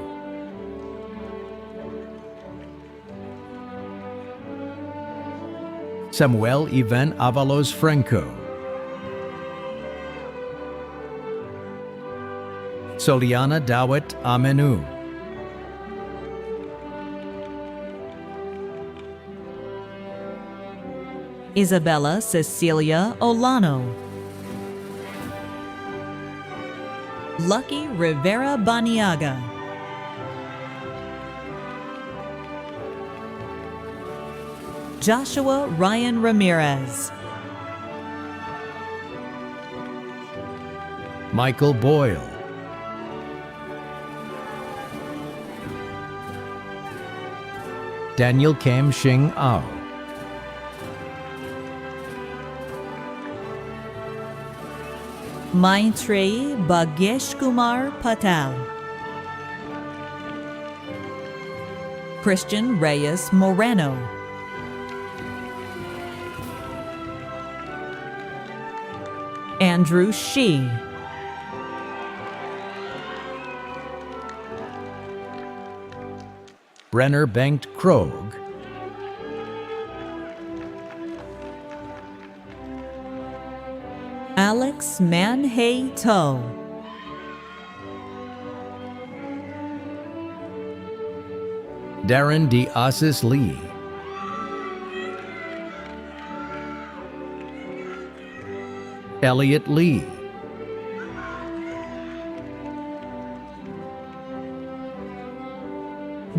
Samuel Ivan Avalos Franco, Soliana Dawit Amenu, Isabella Cecilia Olano, Lucky Rivera Baniaga, Joshua Ryan Ramirez, Michael Boyle, Daniel Kam Shing Ao, Maitreyi Bhagesh Kumar Patel, Christian Reyes Moreno, Andrew Shee, Brenner Bengt Krog, Alex Manhei To, Darren D. Asis Lee, Elliot Lee,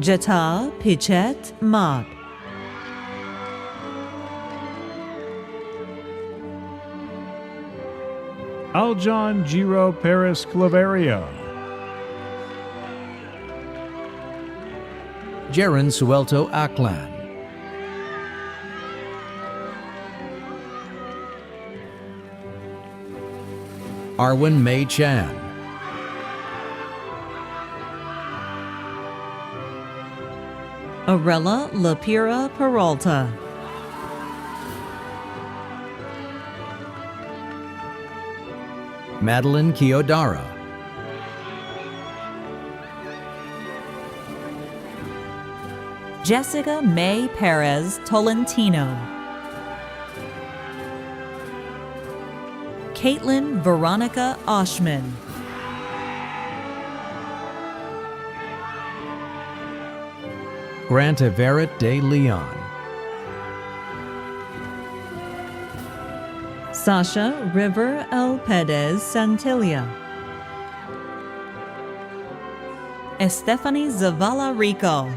Jata Pichet Mab, Aljon Giro Perez Claveria. Jaren Suelto Aklan. Arwen May Chan. Arella Lapira Peralta. Madeline Kiodara. Jessica May Perez Tolentino. Caitlin Veronica Oshman. Grant Everett de Leon. Sasha River L. Perez Santilia. Estefany Zavala Rico.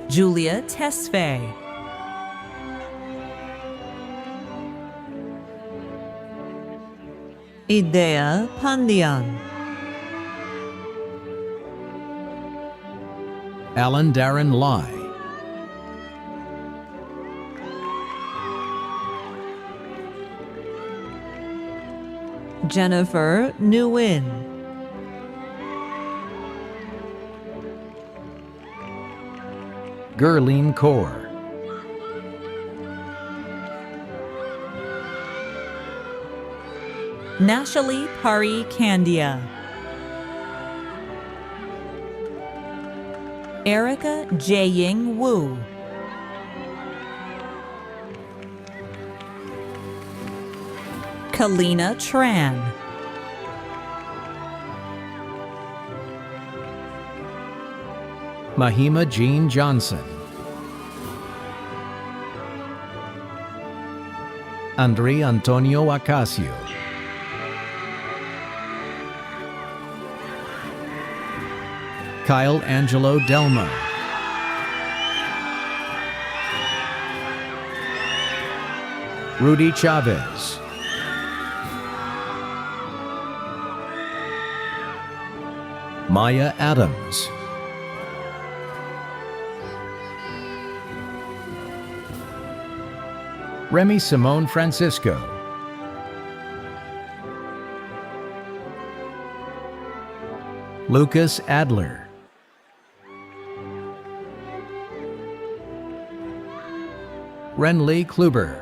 Julia Tesfaye. Idea Pandian. Alan Darren Lai. Jennifer Nguyen. Gurleen Kaur. Nashali Pari Candia. Erica Jaying Wu. Kalina Tran. Mahima Jean Johnson. Andre Antonio Acacio. Kyle Angelo Delmo. Rudy Chavez. Maya Adams. Remy Simone Francisco. Lucas Adler. Renlee Kluber.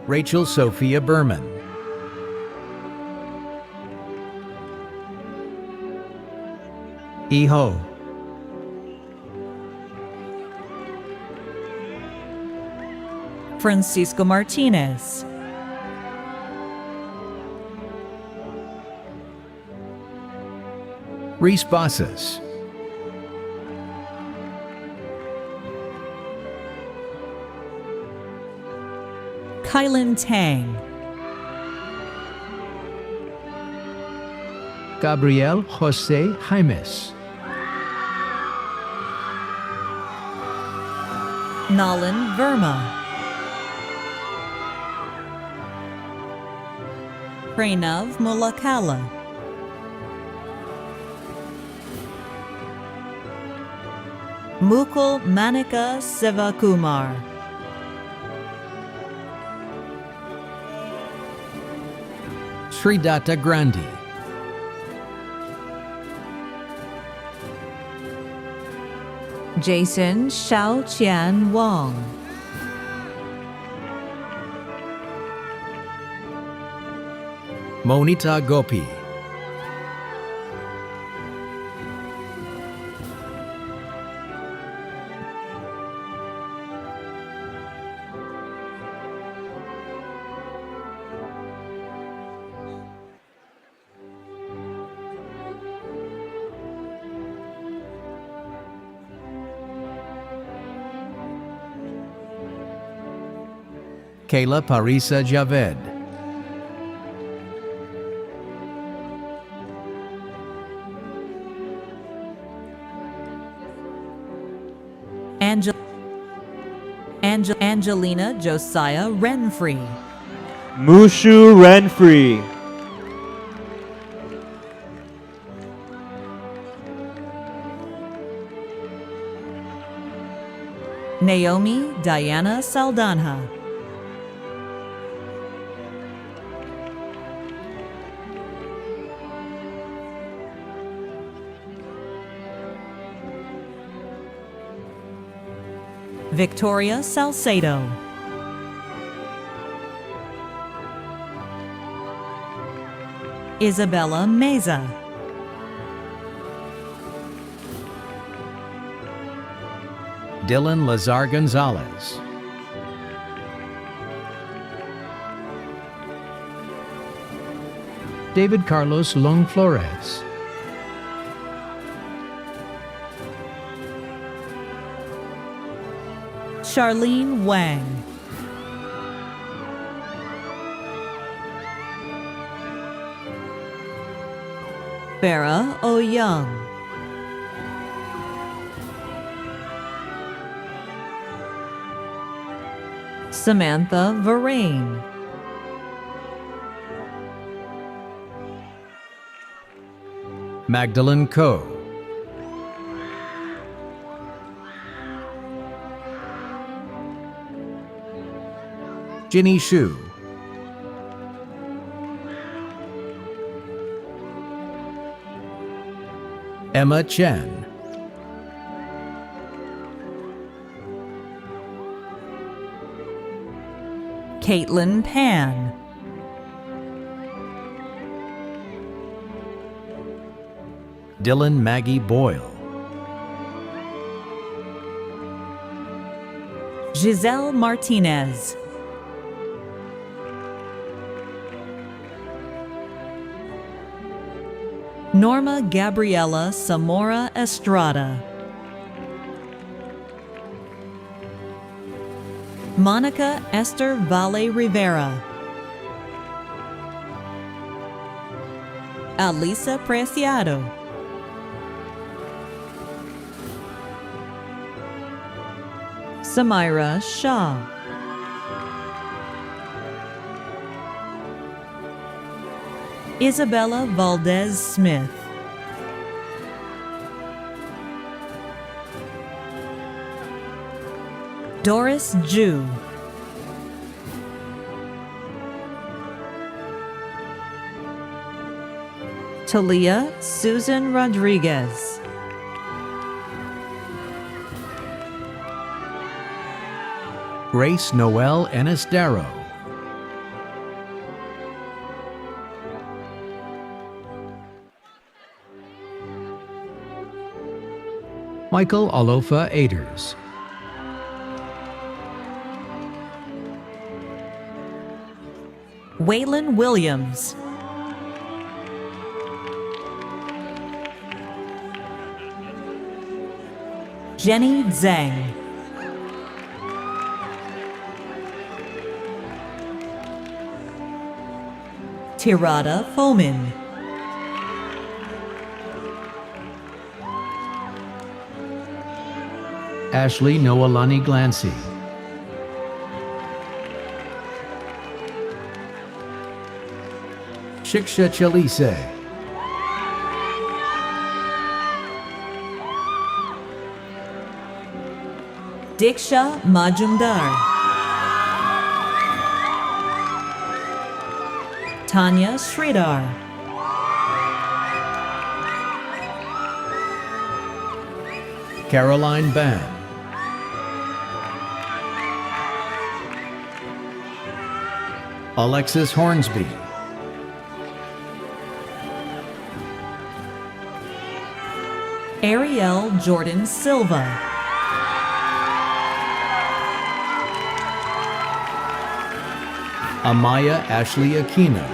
Rachel Sophia Berman. Iho. Francisco Martinez. Reese Bosses. Kylan Tang. Gabriel Jose Jaimes. Nalan Verma. Pranav Mulakala. Mukul Manika Sivakumar. Sridata Grandi. Jason Xiaoqian Wang. Monita Gopi. Kayla Parisa Javed. Angelina Josiah Renfrey. Mushu Renfrey. Naomi Diana Saldanha. Victoria Salcedo. Isabella Meza. Dylan Lazar Gonzalez. David Carlos Long Flores. Charlene Wang. Farah O. Young. Samantha Varane. Magdalene Coe. Ginny Shu. Emma Chen. Caitlin Pan. Dylan Maggie Boyle. Giselle Martinez. Norma Gabriela Zamora Estrada. Monica Esther Valle Rivera. Alisa Preciado. Samira Shaw. Isabella Valdez Smith. Doris Ju. Talia Susan Rodriguez. Grace Noel Ennis Darrow. Michael Alofa Aders. Waylon Williams. Jenny Zhang. Tirada Fomin. Ashley Noelani Glancy. Shiksha Chalise. Diksha Majumdar. Tanya Sridhar. Caroline Ban. Alexis Hornsby. Ariel Jordan Silva. Amaya Ashley Aquino.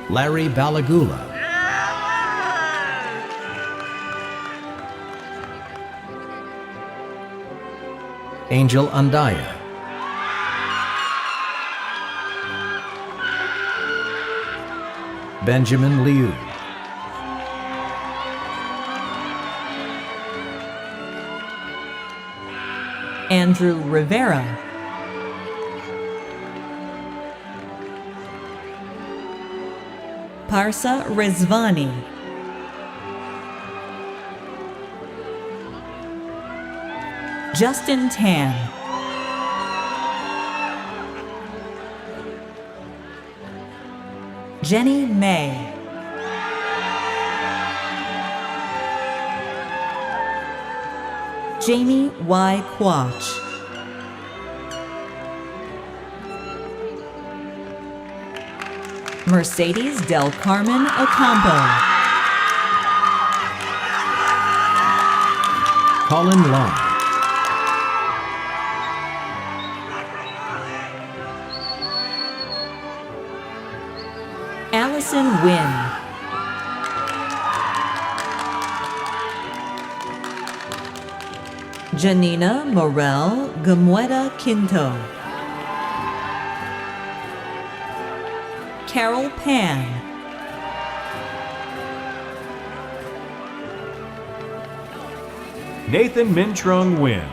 Larry Balagula. Angel Andaya. Benjamin Liu, Andrew Rivera, Parsa Rizvani, Justin Tan, Jenny May, Jamie Y. Quach, Mercedes Del Carmen Ocampo, Colin Long, Allison Wynn, Janina Morel Gamueta Quinto, Carol Pan, Nathan Mintrung Win.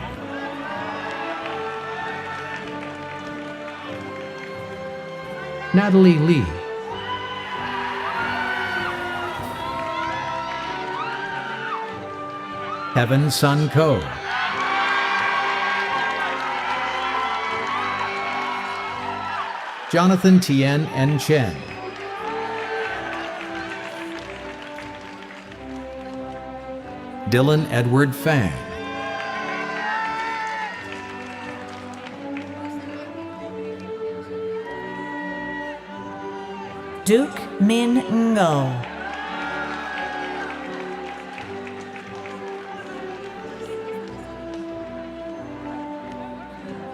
Natalie Lee, Heaven Sun Ko, Jonathan Tien N. Chen, Dylan Edward Fang, Duke Min Ngo,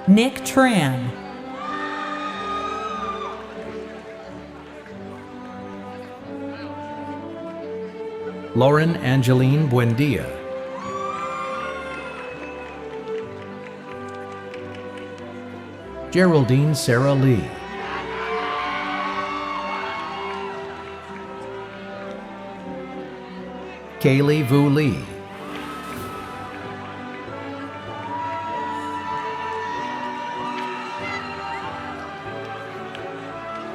Nick Tran, Lauren Angeline Buendia, Geraldine Sarah Lee, Kaylee Vu Lee,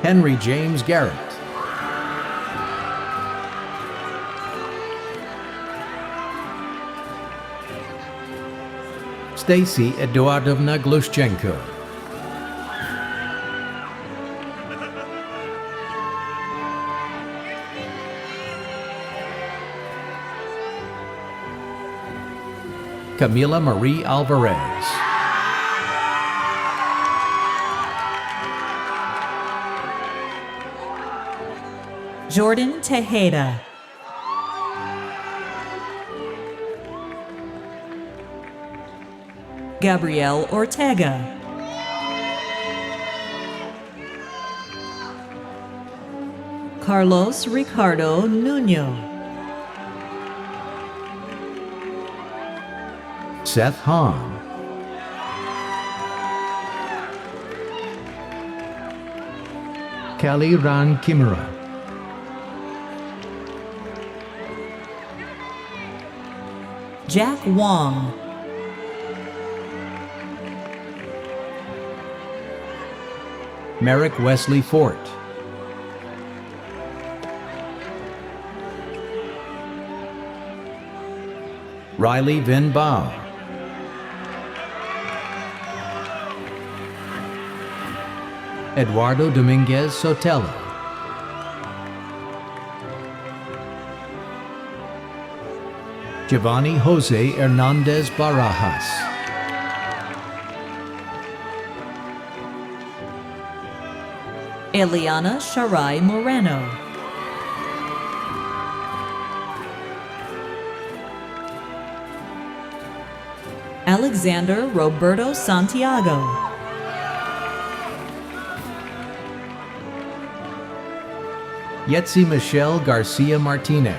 Henry James Garrett, Stacy Eduardovna Glushchenko, Camila Marie Alvarez, Jordan Tejeda, Gabrielle Ortega, Carlos Ricardo Nuno, Seth Hahn, Kelly Ran Kimura, Jack Wong, Merrick Wesley Fort, Riley Vin Bao, Eduardo Dominguez Sotelo, Giovanni Jose Hernandez Barajas, Eliana Sharai Moreno, Alexander Roberto Santiago, Yetzi Michelle Garcia Martinez,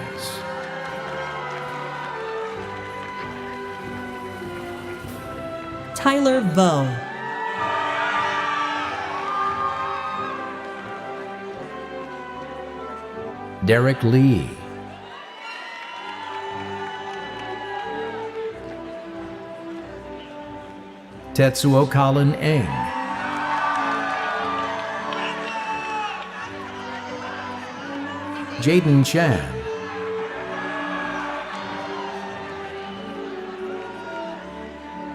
Tyler Vo, Derek Lee. Tetsuo Colin Eng. Jaden Chan.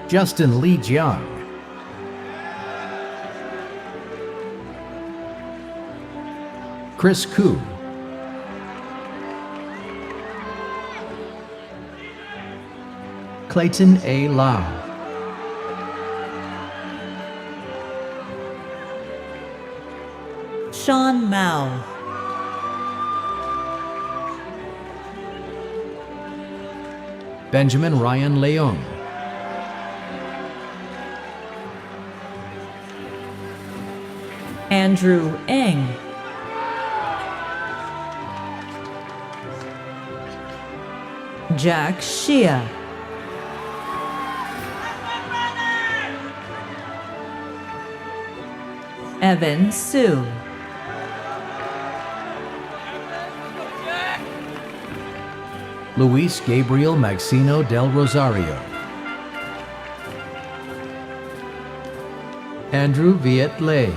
Justin Lee Jiang. Chris Koo. Clayton A. Lau. Sean Mao. Benjamin Ryan Leung. Andrew Eng. Jack Shia. Evan Sue. Luis Gabriel Maxino del Rosario. Andrew Viet Le.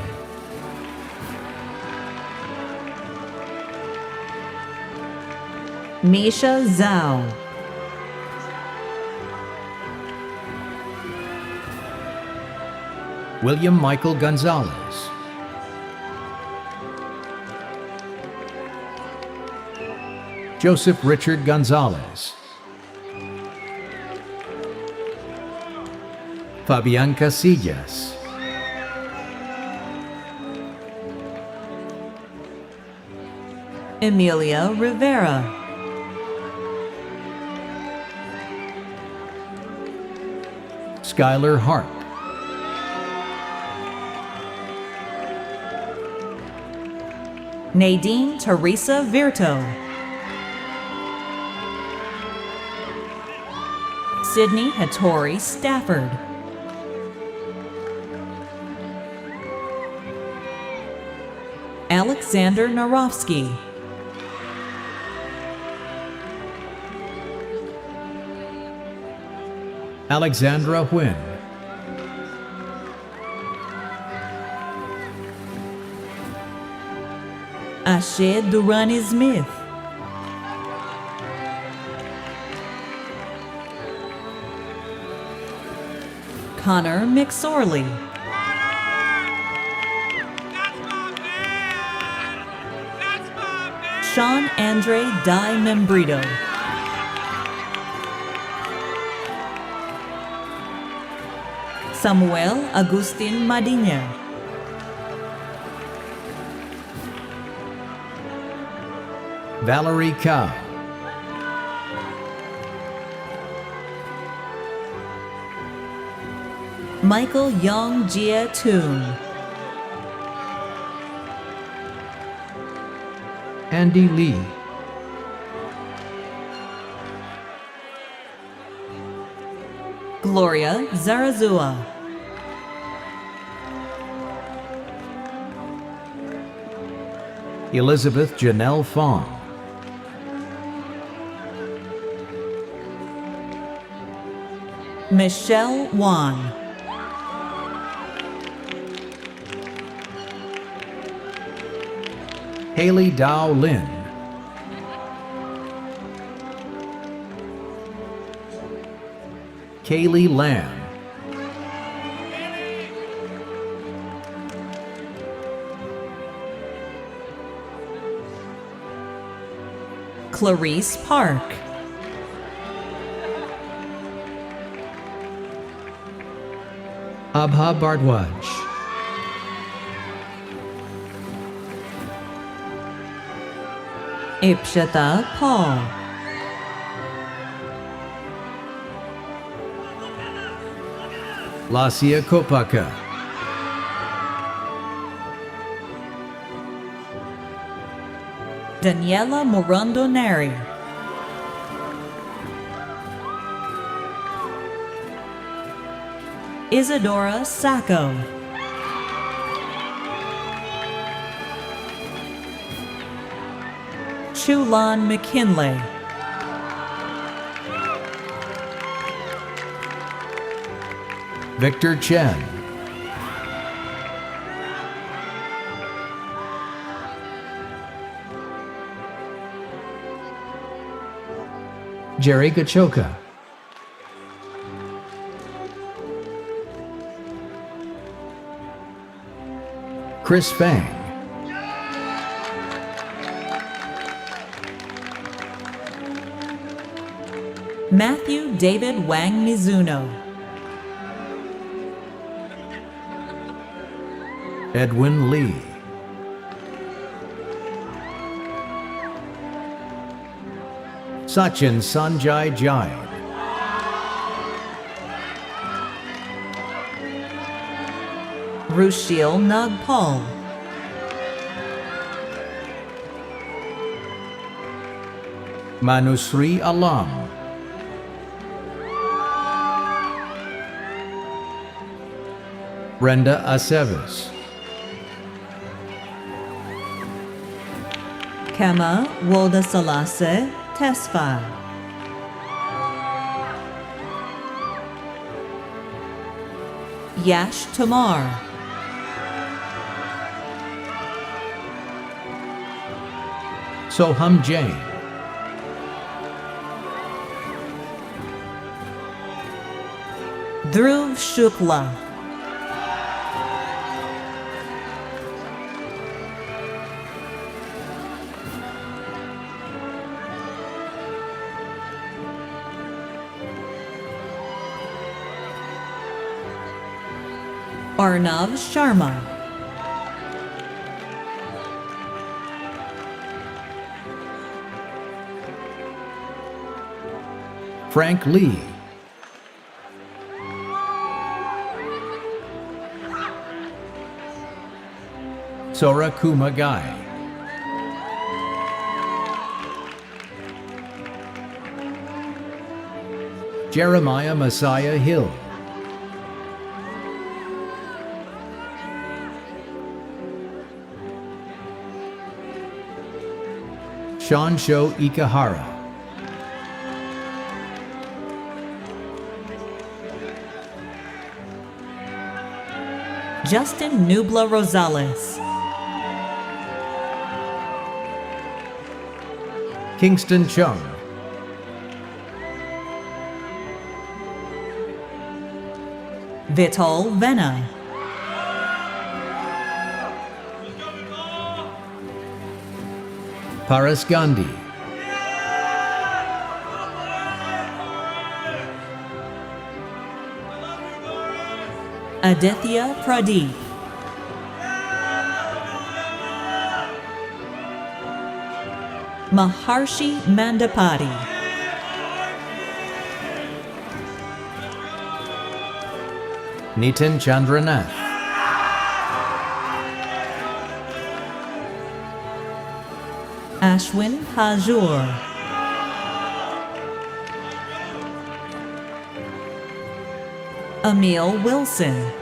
Misha Zhao. William Michael Gonzalez. Joseph Richard Gonzalez. Fabian Casillas. Emilia Rivera. Skylar Hart. Nadine Teresa Virto. Sydney Hattori Stafford. Alexander Narovsky. Alexandra Huynh. Ashe Durrani Smith. Connor McSorley. Sean Andre Di Membrito. Samuel Agustin Madina. Valerie Cow. Michael Yong Jia Toon. Andy Lee. Gloria Zarazua. Elizabeth Janelle Fong. Michelle Wan. Haley Dow Lin. Kaylee Lamb. Clarice Park. Abha Bardwaj. Ipshita Paul. Lasia Kopaka. Daniela Morondo Neri. Isadora Sacco. Chulon McKinley. Victor Chen. Jerry Gachoka. Chris Fang. Matthew David Wang Mizuno. Edwin Lee. Sachin Sanjay Jain. Rushil Nagpal. Manusri Alam. Brenda Aceves. Kema Wodasalase Tesfa. Yash Tamar. Soham Jain. Dhruv Shukla. Arnav Sharma. Frank Lee. Sora Kumagai. Jeremiah Messiah Hill. Shansho Ikahara. Justin Nubla Rosales. Kingston Chung. Vital Vena. Paras Gandhi. Aditya Pradeep. Maharshi Mandapati. Nitin Chandranath. Ashwin Hajur. Emil Wilson.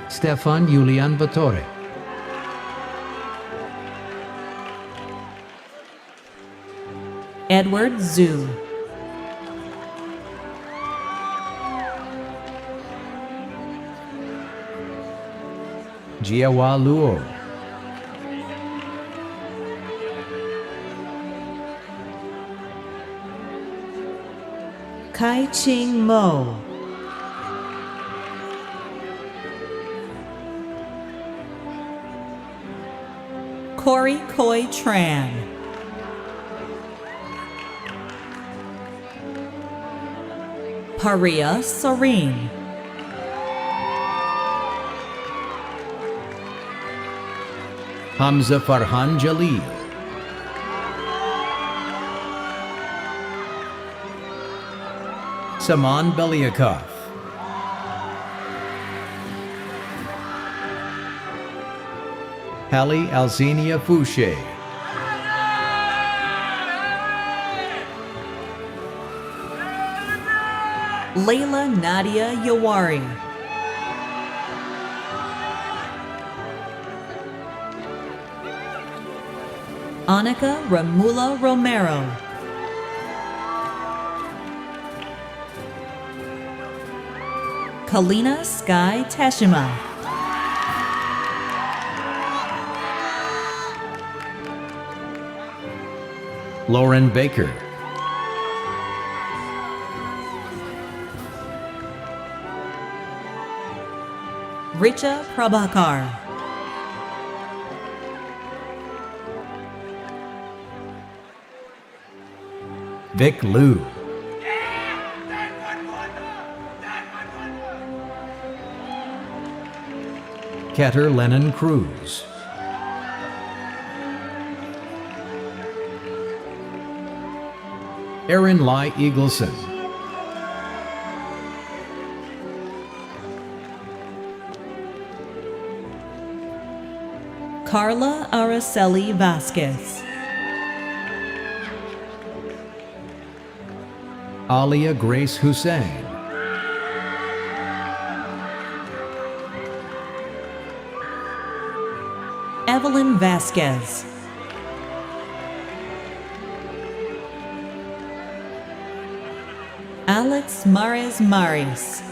Stefan Julian Vattore. Edward Zhu. Jiawa Luo. Kai Ching Mo. Corey Koi Tran. Paria Serene. Hamza Farhan Jalil. Saman Beliakov. Hallie Alzenia Fouché. Layla Nadia Yawari. Annika Ramula Romero. Kalina Sky Teshima. Lauren Baker. Richa Prabhakar. Vic Liu. Keter Lennon Cruz. Aaron Lai Eagleson. Carla Araceli Vasquez. Alia Grace Hussein. Evelyn Vasquez. Alex Mares Maris.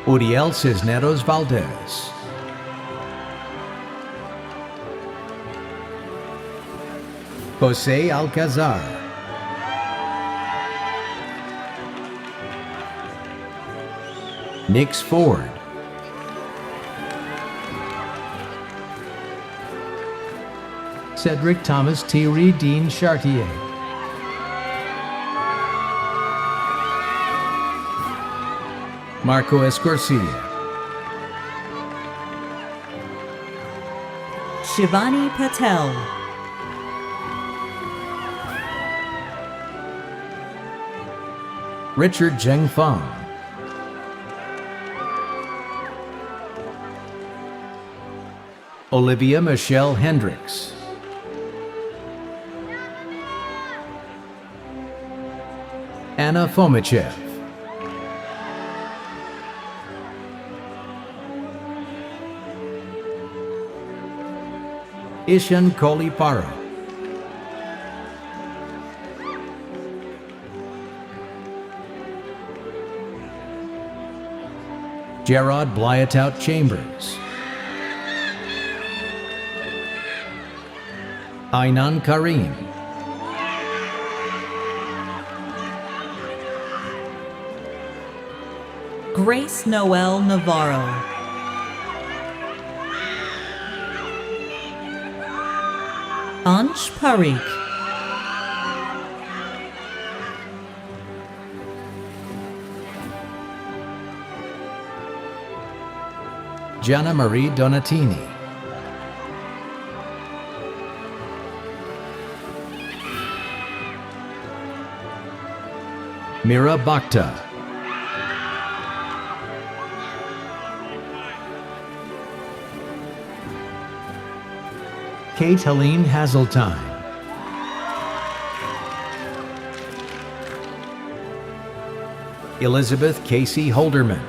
Uriel Cisneros Valdez. Jose Alcazar. Nix Ford. Cedric Thomas Thierry Dean Chartier. Marco Escorcia. Shivani Patel. Richard Zheng Feng. Olivia Michelle Hendricks. Anna Fomichev. Ishan Koliparo. Gerard Blyatout Chambers. Ainan Karim. Grace Noel Navarro. Ansh Parikh. Gianna Marie Donatini. Mira Bhakta. Kate Helene Hazeltine. Elizabeth Casey Holderman.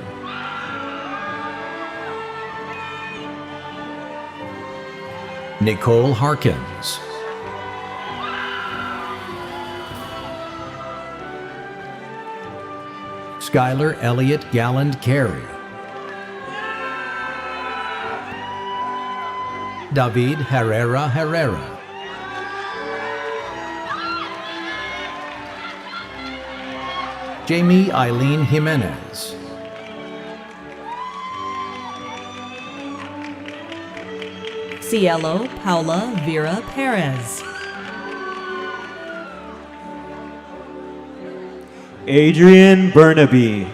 Nicole Harkins. Skylar Elliott Galland Carey. David Herrera Herrera. Jamie Eileen Jimenez. Cielo Paula Vera Perez. Adrian Burnaby.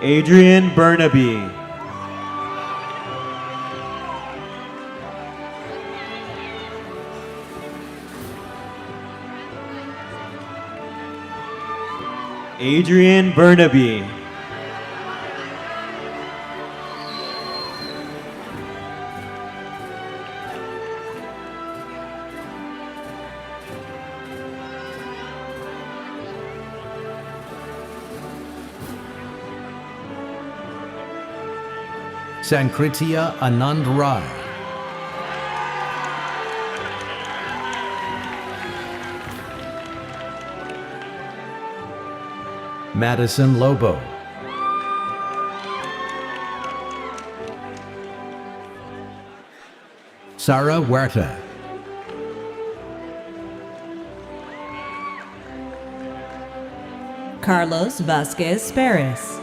Adrian Burnaby. Adrian Burnaby. Sankritya Anand Rai. Madison Lobo. Sara Huerta. Carlos Vasquez Perez.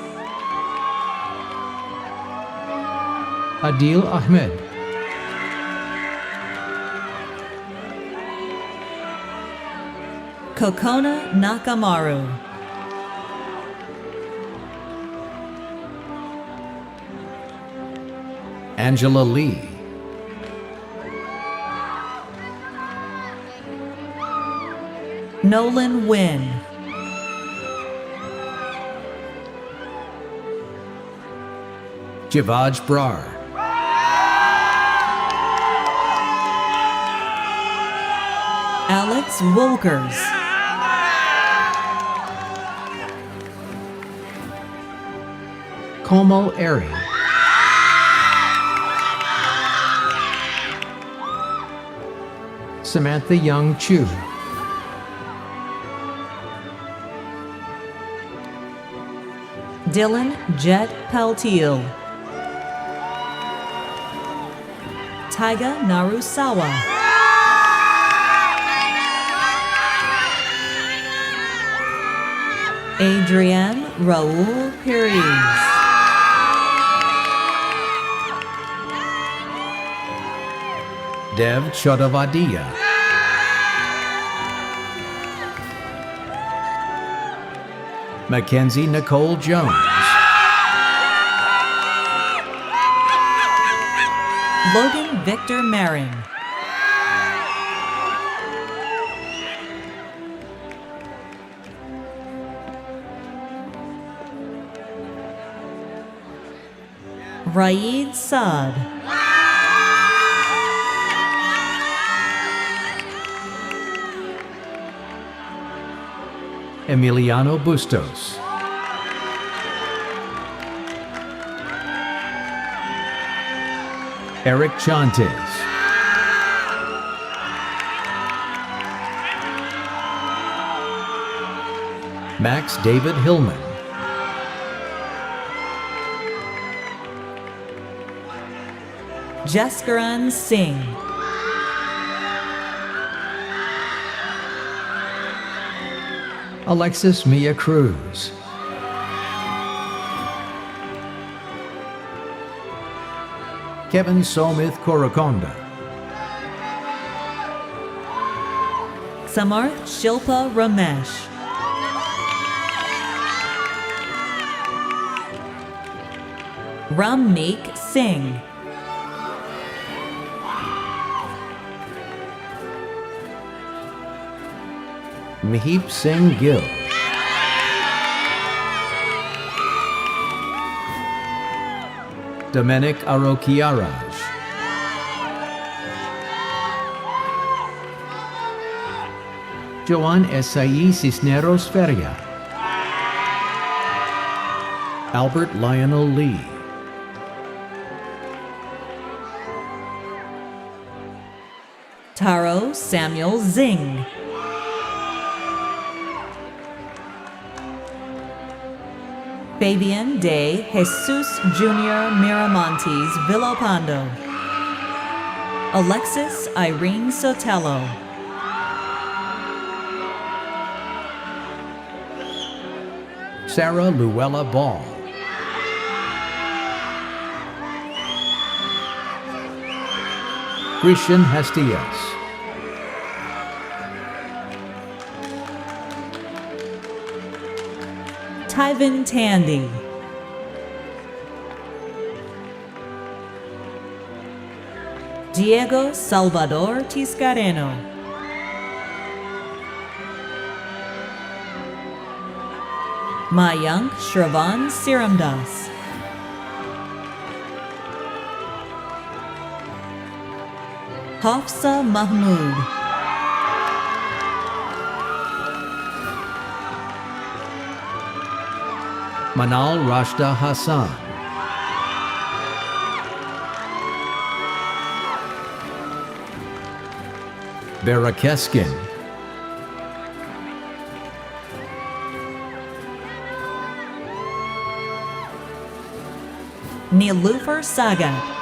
Adil Ahmed. Kokona Nakamaru. Angela Lee. Nolan Wynn. Jivaj Brar. Alex Wolkers. Komal Eri. Samantha Young Chu. Dylan Jet Peltiel. Taiga Narusawa. Adrienne Raul Perez. Dev Chodavadia. Mackenzie Nicole Jones. Logan Victor Marin. Raid Saad. Emiliano Bustos. Eric Chantes. Max David Hillman. Jaskaran Singh. Alexis Mia Cruz. Kevin Somith Korakonda. Samarth Shilpa Ramesh. Ramneek Singh. Mihip Singh Gill. Domenic Arokiaraj. Joan Esai Cisneros Feria. Albert Lionel Lee. Taro Samuel Zing. Fabian de Jesus Jr. Miramontes Villopando. Alexis Irene Sotelo. Sarah Luella Ball. Christian Hestias. Tyvin Tandy. Diego Salvador Tiscareno. Mayank Shravan Siramdas. Hafsa Mahmood. Manal Rashda Hassan. Barakeskin. Nilufer Sagat.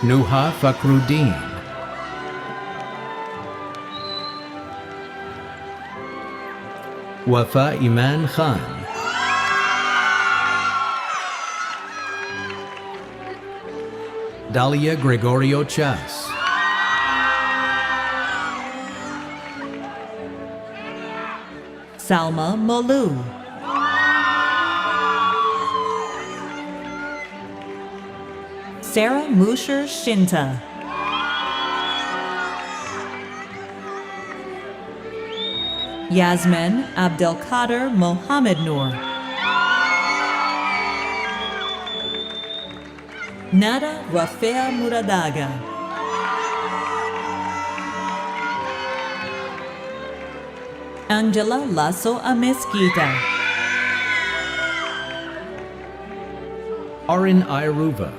Nuha Fakhruddin. Wafa Iman Khan. Dalia Gregorio Chas. Salma Molu. Sarah Musher Shinta. Yasmin Abdelkader Mohammed Noor. Nada Rafea Muradaga. Angela Lasso Amesquita. Arin Iruva.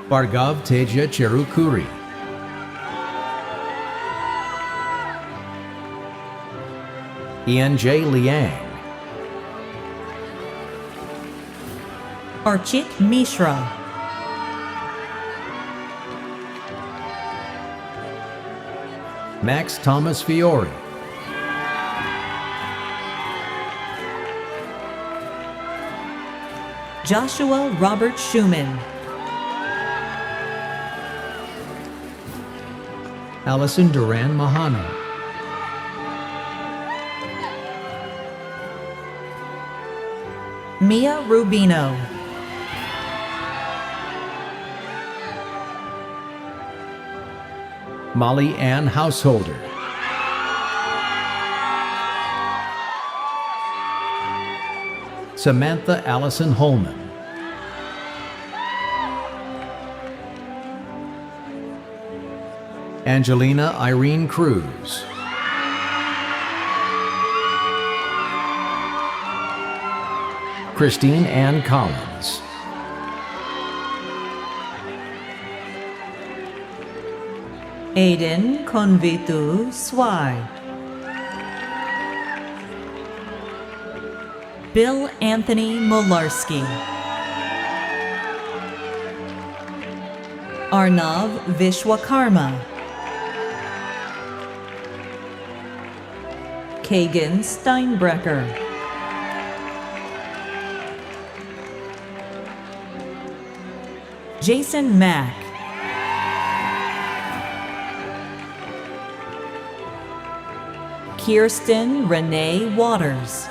Bhargav Teja Cherukuri. Ian J. Liang. Archit Mishra. Max Thomas Fiore. Joshua Robert Schumann. Allison Duran Mahano. Mia Rubino. Molly Ann Householder. Samantha Allison Holman. Angelina Irene Cruz. Christine Ann Collins. Aiden Convitu Swai. Bill Anthony Molarski. Arnav Vishwakarma. Kagan Steinbrecker. Jason Mack. Kirsten Renee Waters.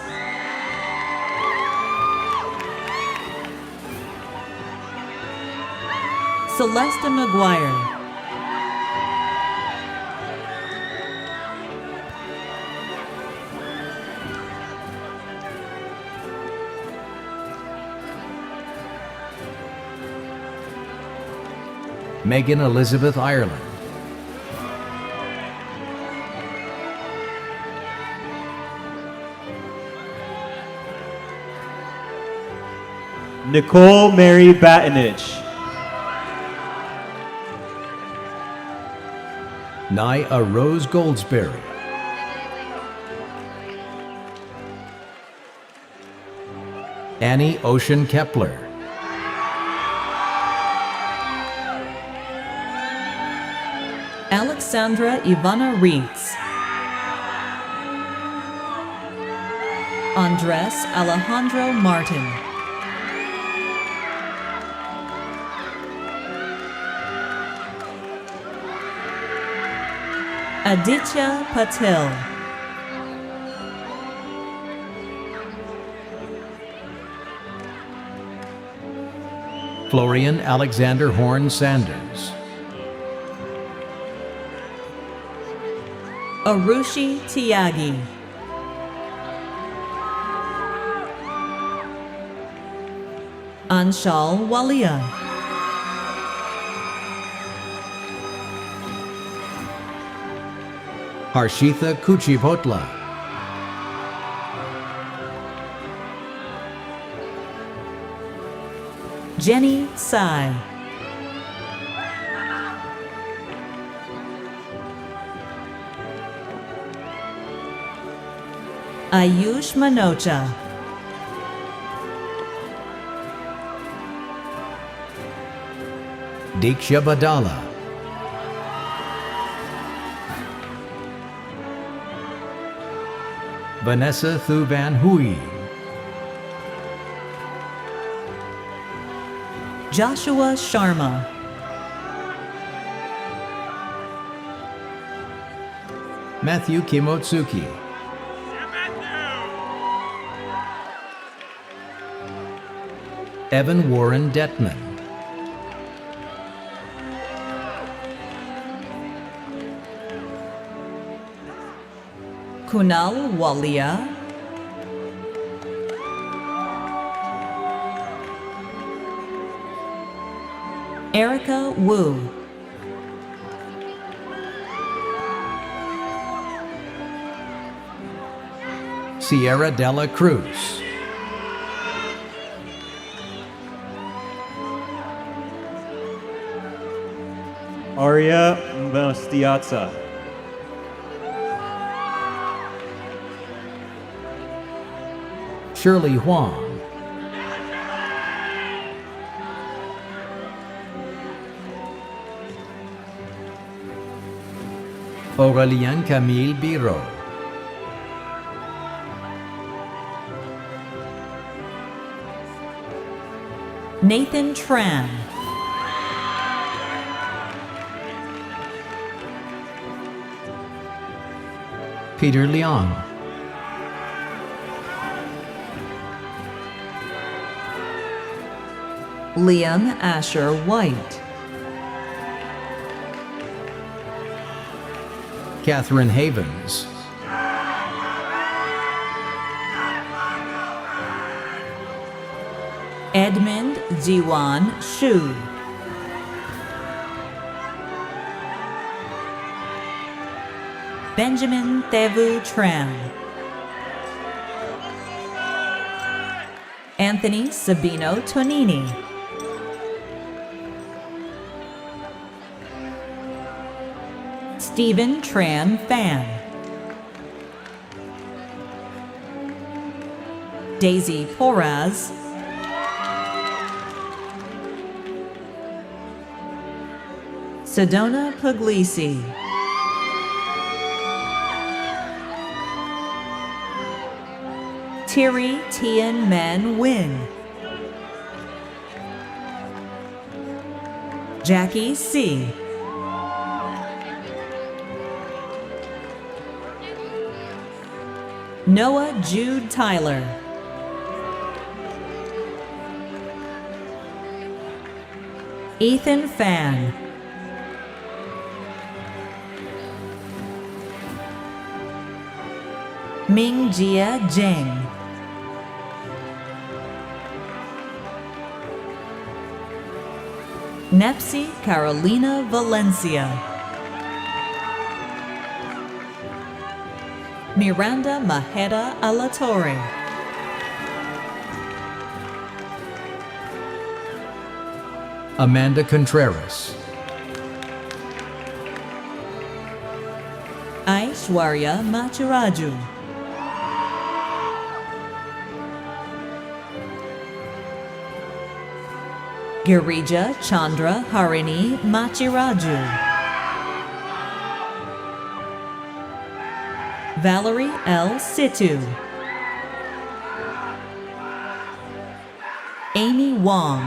Celeste McGuire. Megan Elizabeth Ireland. Nicole Mary Battenich. Nia Rose Goldsberry. Annie Ocean Kepler. Alexandra Ivana Reitz. Andres Alejandro Martin. Aditya Patil. Florian Alexander Horn Sanders. Arushi Tyagi. Anshal Walia. Harshitha Kuchipotla. Jenny Sai. Ayush Manocha. Diksha Badala. Vanessa Thu Van Hui. Joshua Sharma. Matthew Kimotsuki. Evan Warren Detman. Kunal Walia. Erica Wu. Sierra Dela Cruz. Arya Mastiatsa. Shirley Huang. Aurélien Camille Biro. Nathan Tran. Peter Leong. Liam Asher White. Catherine Havens. Edmund Ziwan Shu. Benjamin Thevu Tran. Anthony Sabino Tonini. Stephen Tran Fan. Daisy Poraz. Sedona Puglisi. Thierry Tien Men Win. Jackie C. Noah Jude Tyler. Ethan Fan. Ming Jia Zheng. Nepsi Carolina Valencia. Miranda Maheda Alatorre. Amanda Contreras. Aishwarya Machiraju. Girija Chandra Harini Machiraju. Valerie L. Situ. Amy Wong.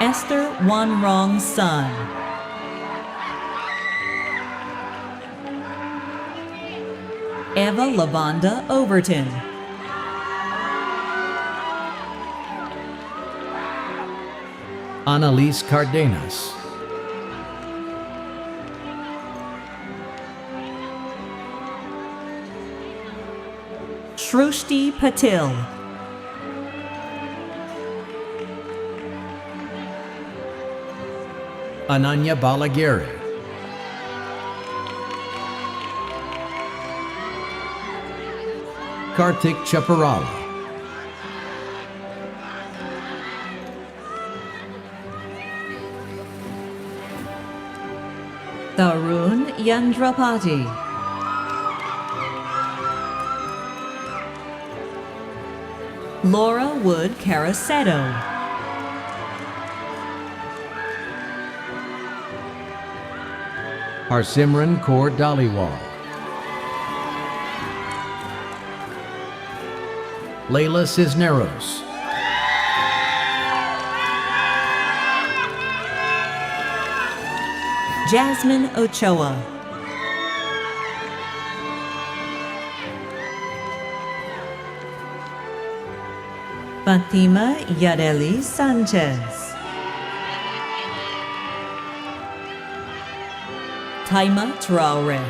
Esther Wanrong Sun. Eva Lavonda Overton. Annalise Cardenas. Shrushti Patil. Ananya Balagiri. Karthik Chaparala. Tarun Yandrapati. Laura Wood Caraceto. Harsimran Kaur Dhaliwal. Leila Cisneros. Jasmine Ochoa. Fatima Yareli Sanchez. Taima Traore.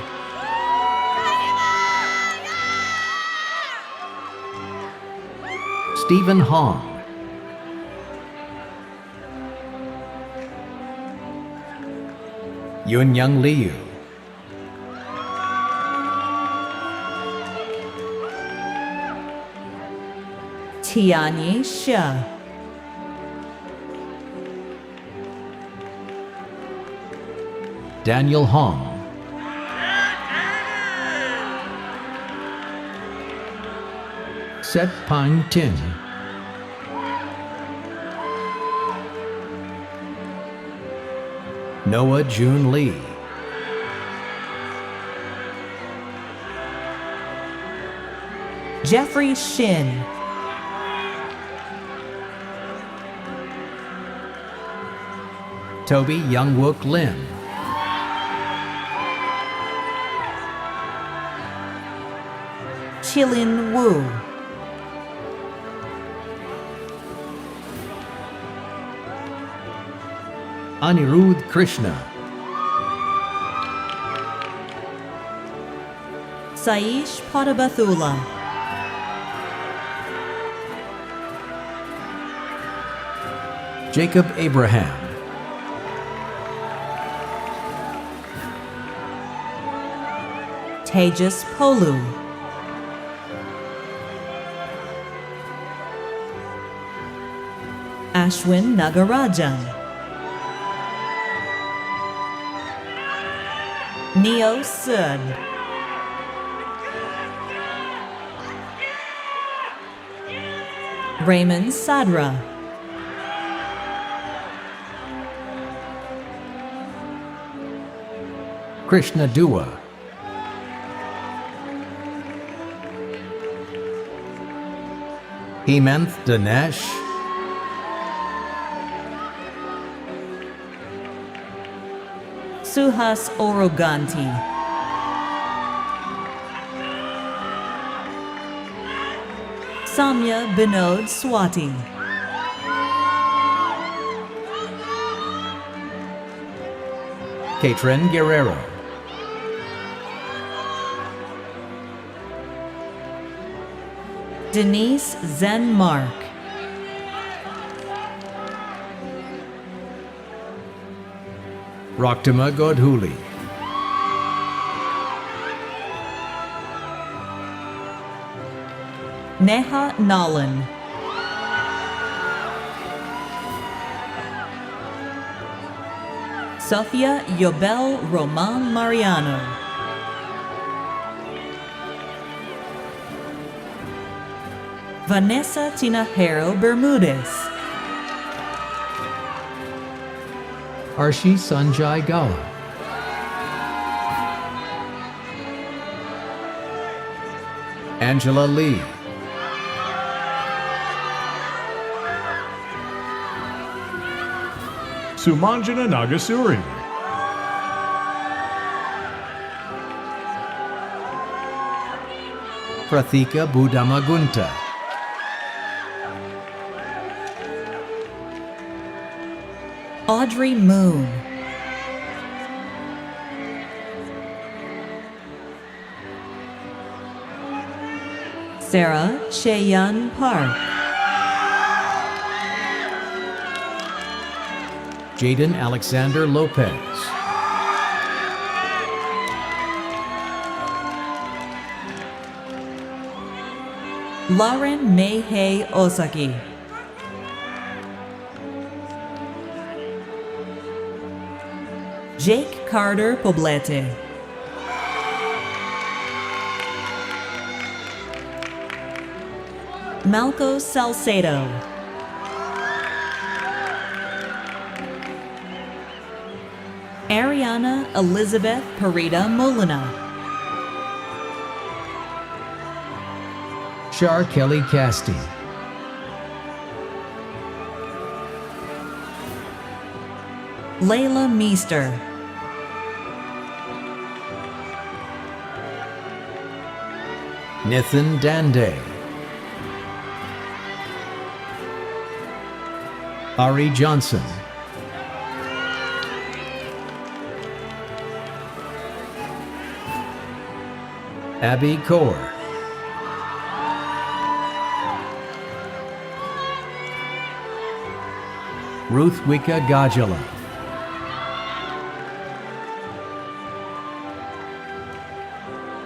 Stephen Hong. Yun Young Liu. Tianyi Shah. Daniel Hong. Set Pine Tin. Noah June Lee. Jeffrey Shin. Toby Youngwook Lim. Chilin Wu. Anirudh Krishna. Saish Potabathula. Jacob Abraham. Tejas Polu. Ashwin Nagarajan. Neo Sud. Raymond Sadra. Krishna Dua. Hemanth Dinesh. Suhas Oroganti. Samya Binod Swati. Katrin Guerrero. Denise Zen Mark. Raktima Godhuli. Neha Nalan. Sofia Yobel Roman Mariano. Vanessa Tinajero Bermudez. Arshi Sanjay Gala. Angela Lee. Sumanjana Nagasuri. Prathika Budamagunta. Audrey Moon. Sarah Cheyun Park. Jaden Alexander Lopez. Lauren Meihei Osaki. Jake Carter Poblete. Malco Salcedo. Ariana Elizabeth Parida Molina. Shar Kelly Casti. Layla Meester. Nithin Dande. Ari Johnson. Abby Kaur. Ruth Wika Gajala.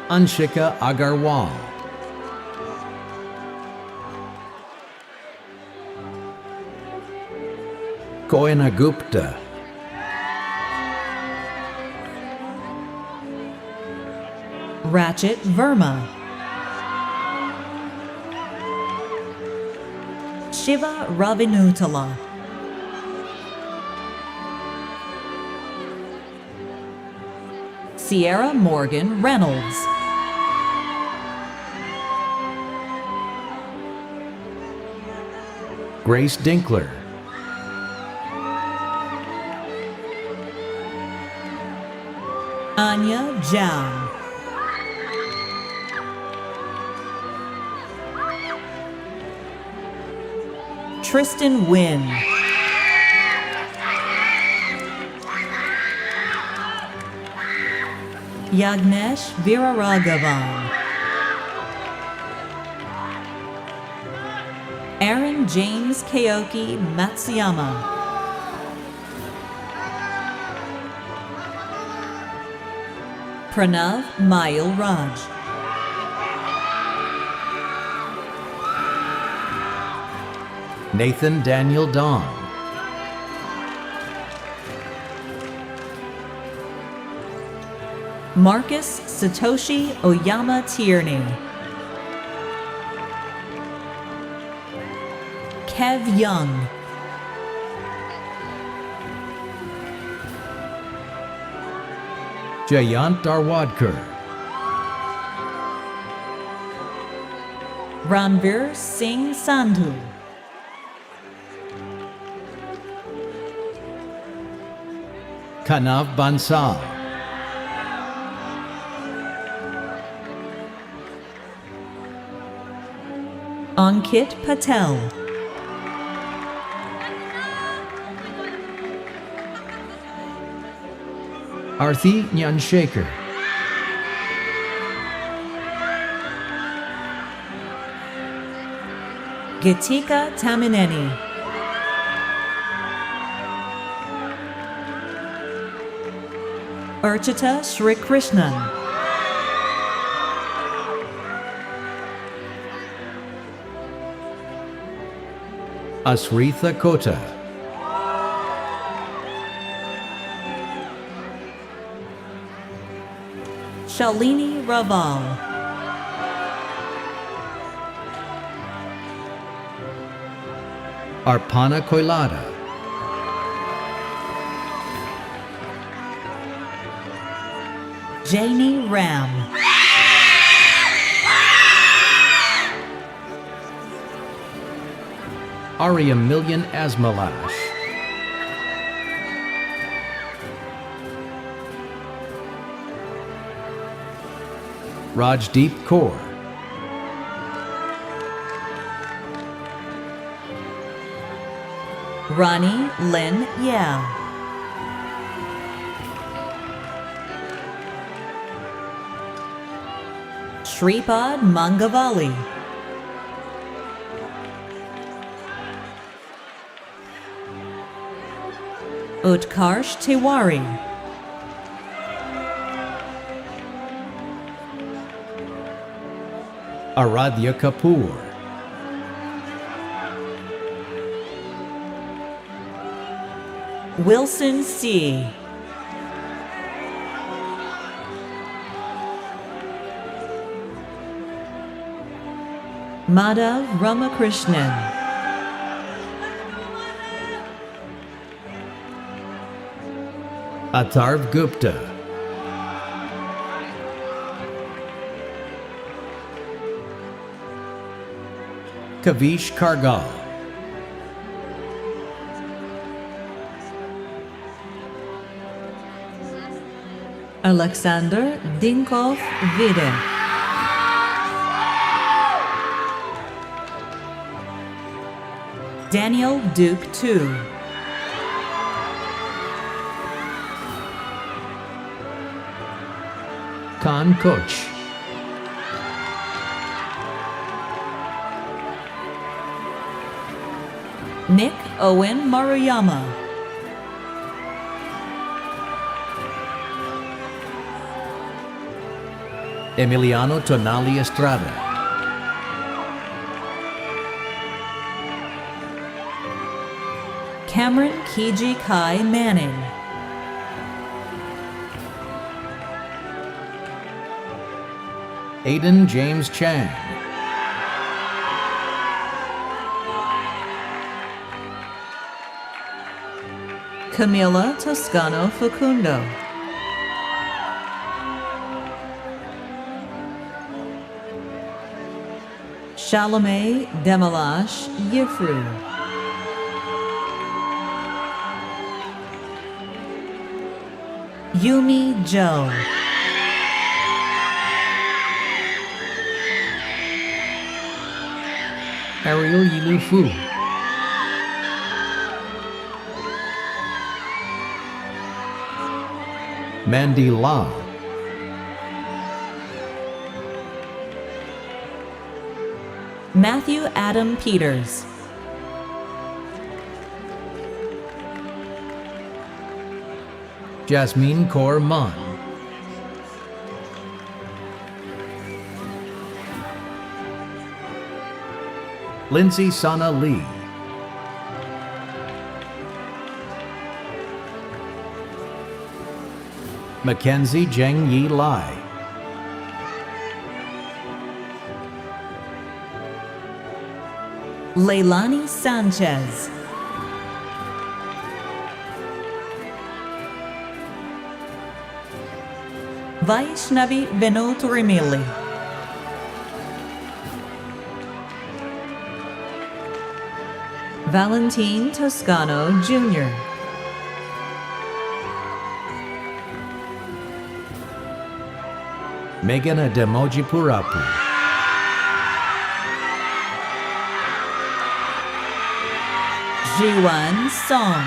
Anshika Agarwal. Koina Gupta. Ratchet Verma. Shiva Ravinutala. Sierra Morgan Reynolds. Grace Dinkler. Anya Zhao. Tristan Wynn. Yagnesh Viraragavan. Aaron James Kaoki Matsuyama. Pranav Mayil Raj. Nathan Daniel Dong. Marcus Satoshi Oyama Tierney. Kev Young. Jayant Darwadkar. Ranvir Singh Sandhu. Kanav Bansal. Ankit Patel. Arthi Nyanshaker. Gitika Tamineni. Urchita Shri Krishnan. Asritha Kota. Shalini Raval. Arpana Koilada. Janie Ram. Arya Million Asmalash. Rajdeep Kaur, Ronnie Lynn Yao, Shripad Mangavalli, Utkarsh Tiwari, Aradhya Kapoor, Wilson C. Madhav Ramakrishnan, Atharv Gupta, Kavish Kargal, Alexander Dinkov Videk, Daniel Duke II, Khan Koch, Nick Owen Maruyama, Emiliano Tonali Estrada, Cameron Kiji Kai Manning, Aidan James Chang, Camila Toscano Facundo, Shalome Demalash Yifru, Yumi Joe, Ariel Yilu Fu, Mandy La, Matthew Adam Peters, Jasmine Kaur Man, Lindsay Sana Lee, Mackenzie Zheng Yi Lai, Leilani Sanchez, Vaishnavi Vinod Rimili, Valentine Toscano Jr., Meghana Demoji Purapu, Jiwan Song,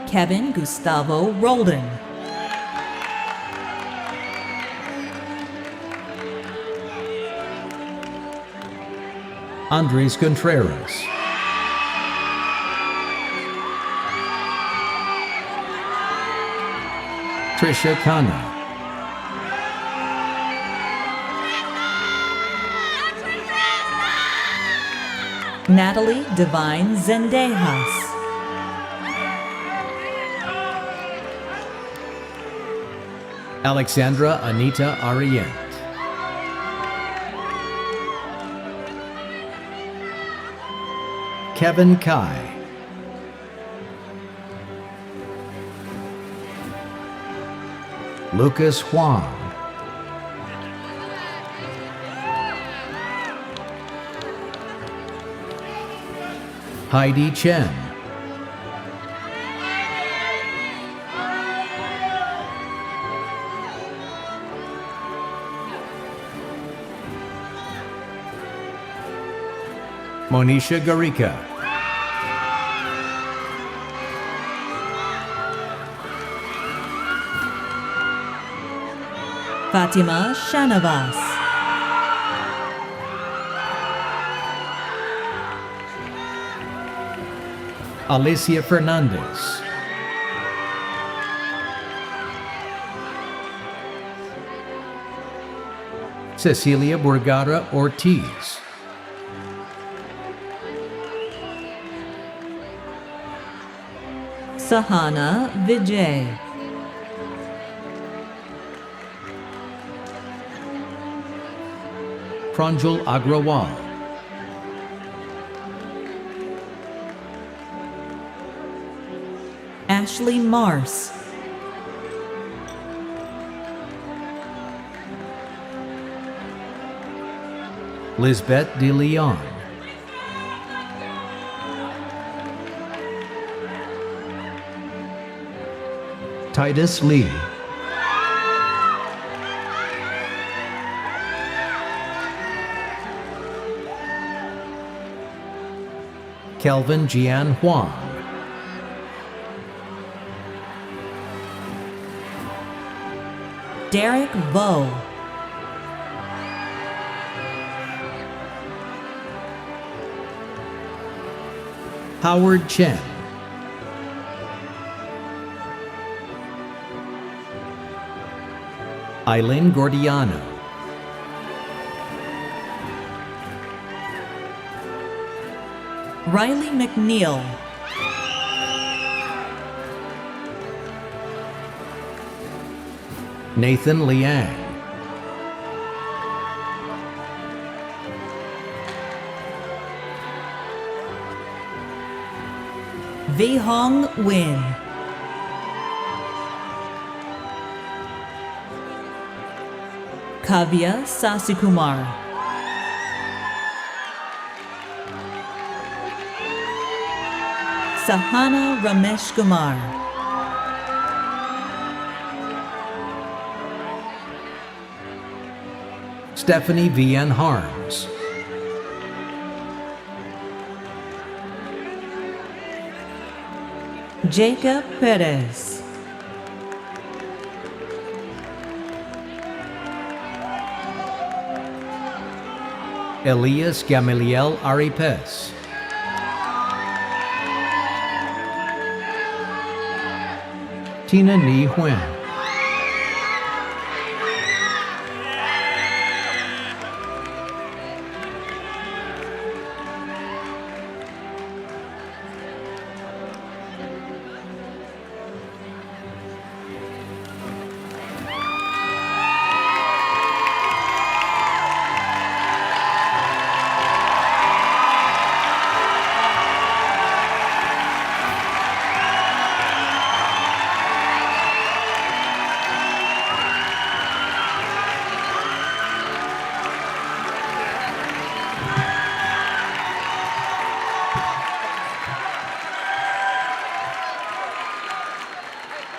Kevin Gustavo Roldan, Andres Contreras, Trisha Khanna, Natalie Divine Zendejas, Alexandra Anita Arient, Kevin Kai, Lucas Huang, Heidi Chen, Monisha Garika. Fatima Shanavas. Alicia Fernandez. Cecilia Burgara Ortiz. Sahana Vijay. Pranjal Agrawal. Ashley Mars. Lisbeth De Leon. Titus Lee. Kelvin Jian Huang. Derek Vo. Howard Chen. Eileen Gordiano. Riley McNeil. Nathan Liang. Vi Hong Win. Kavya Sasikumar. Sahana Ramesh Kumar. Stephanie V.N. Harms. Jacob Perez. Elias Gamaliel Aripes. Tina Ni Huen.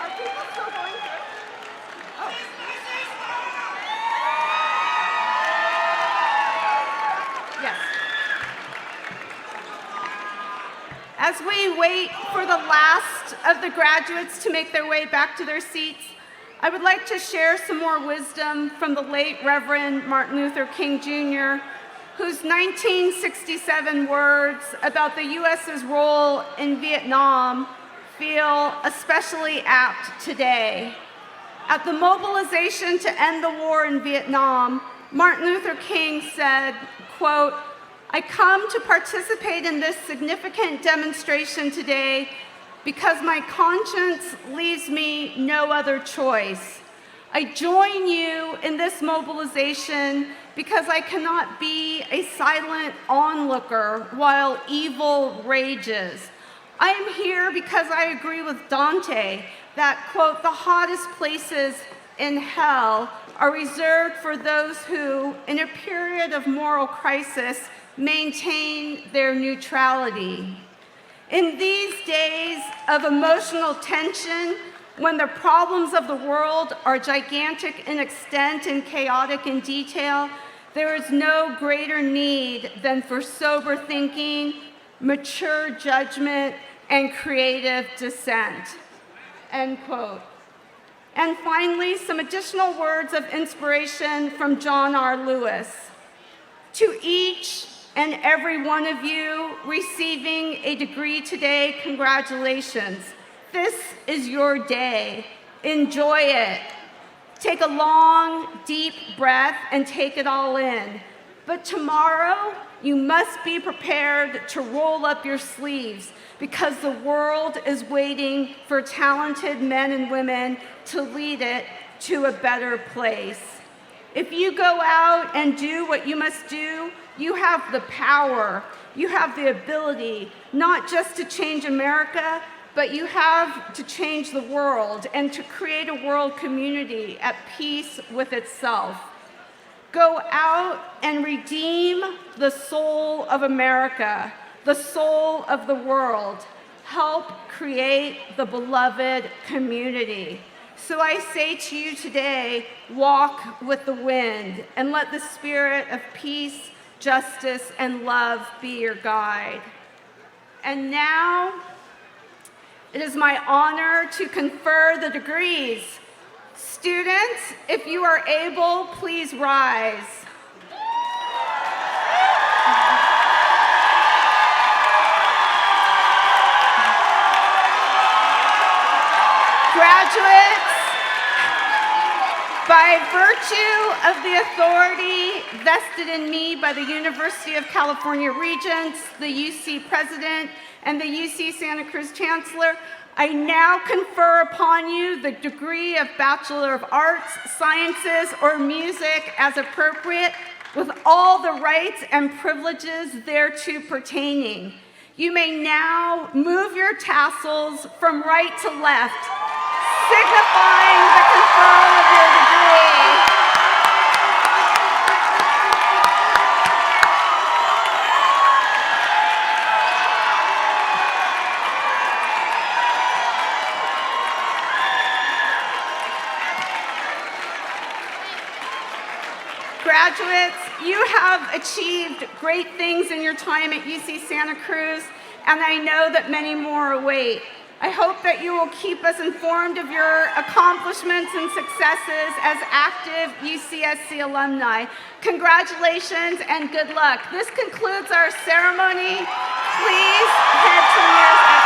Are people still going through? Oh. Yes. As we wait for the last of the graduates to make their way back to their seats, I would like to share some more wisdom from the late Reverend Martin Luther King Jr., whose 1967 words about the U.S.'s role in Vietnam feel especially apt today. At the mobilization to end the war in Vietnam, Martin Luther King said, quote, "I come to participate in this significant demonstration today because my conscience leaves me no other choice. I join you in this mobilization because I cannot be a silent onlooker while evil rages. I am here because I agree with Dante that, quote, the hottest places in hell are reserved for those who, in a period of moral crisis, maintain their neutrality. In these days of emotional tension, when the problems of the world are gigantic in extent and chaotic in detail, There is no greater need than for sober thinking, mature judgment, and creative dissent. End quote. And finally, some additional words of inspiration from John R. Lewis. To each and every one of you receiving a degree today, congratulations. This is your day. Enjoy it. Take a long, deep breath and take it all in. But tomorrow, you must be prepared to roll up your sleeves because the world is waiting for talented men and women to lead it to a better place. If you go out and do what you must do, you have the power, you have the ability, not just to change America, but you have to change the world and to create a world community at peace with itself. Go out and redeem the soul of America, the soul of the world. Help create the beloved community. So I say to you today, walk with the wind and let the spirit of peace, justice, and love be your guide. And now, it is my honor to confer the degrees. Students, if you are able, please rise. Graduates, by virtue of the authority vested in me by the University of California Regents, the UC President, and the UC Santa Cruz Chancellor, I now confer upon you the degree of Bachelor of Arts, Sciences, or Music as appropriate, with all the rights and privileges thereto pertaining. You may now move your tassels from right to left, signifying the conferral of your degree. Graduates, you have achieved great things in your time at UC Santa Cruz, and I know that many more await. I hope that you will keep us informed of your accomplishments and successes as active UCSC alumni. Congratulations and good luck. This concludes our ceremony. Please head to the nearest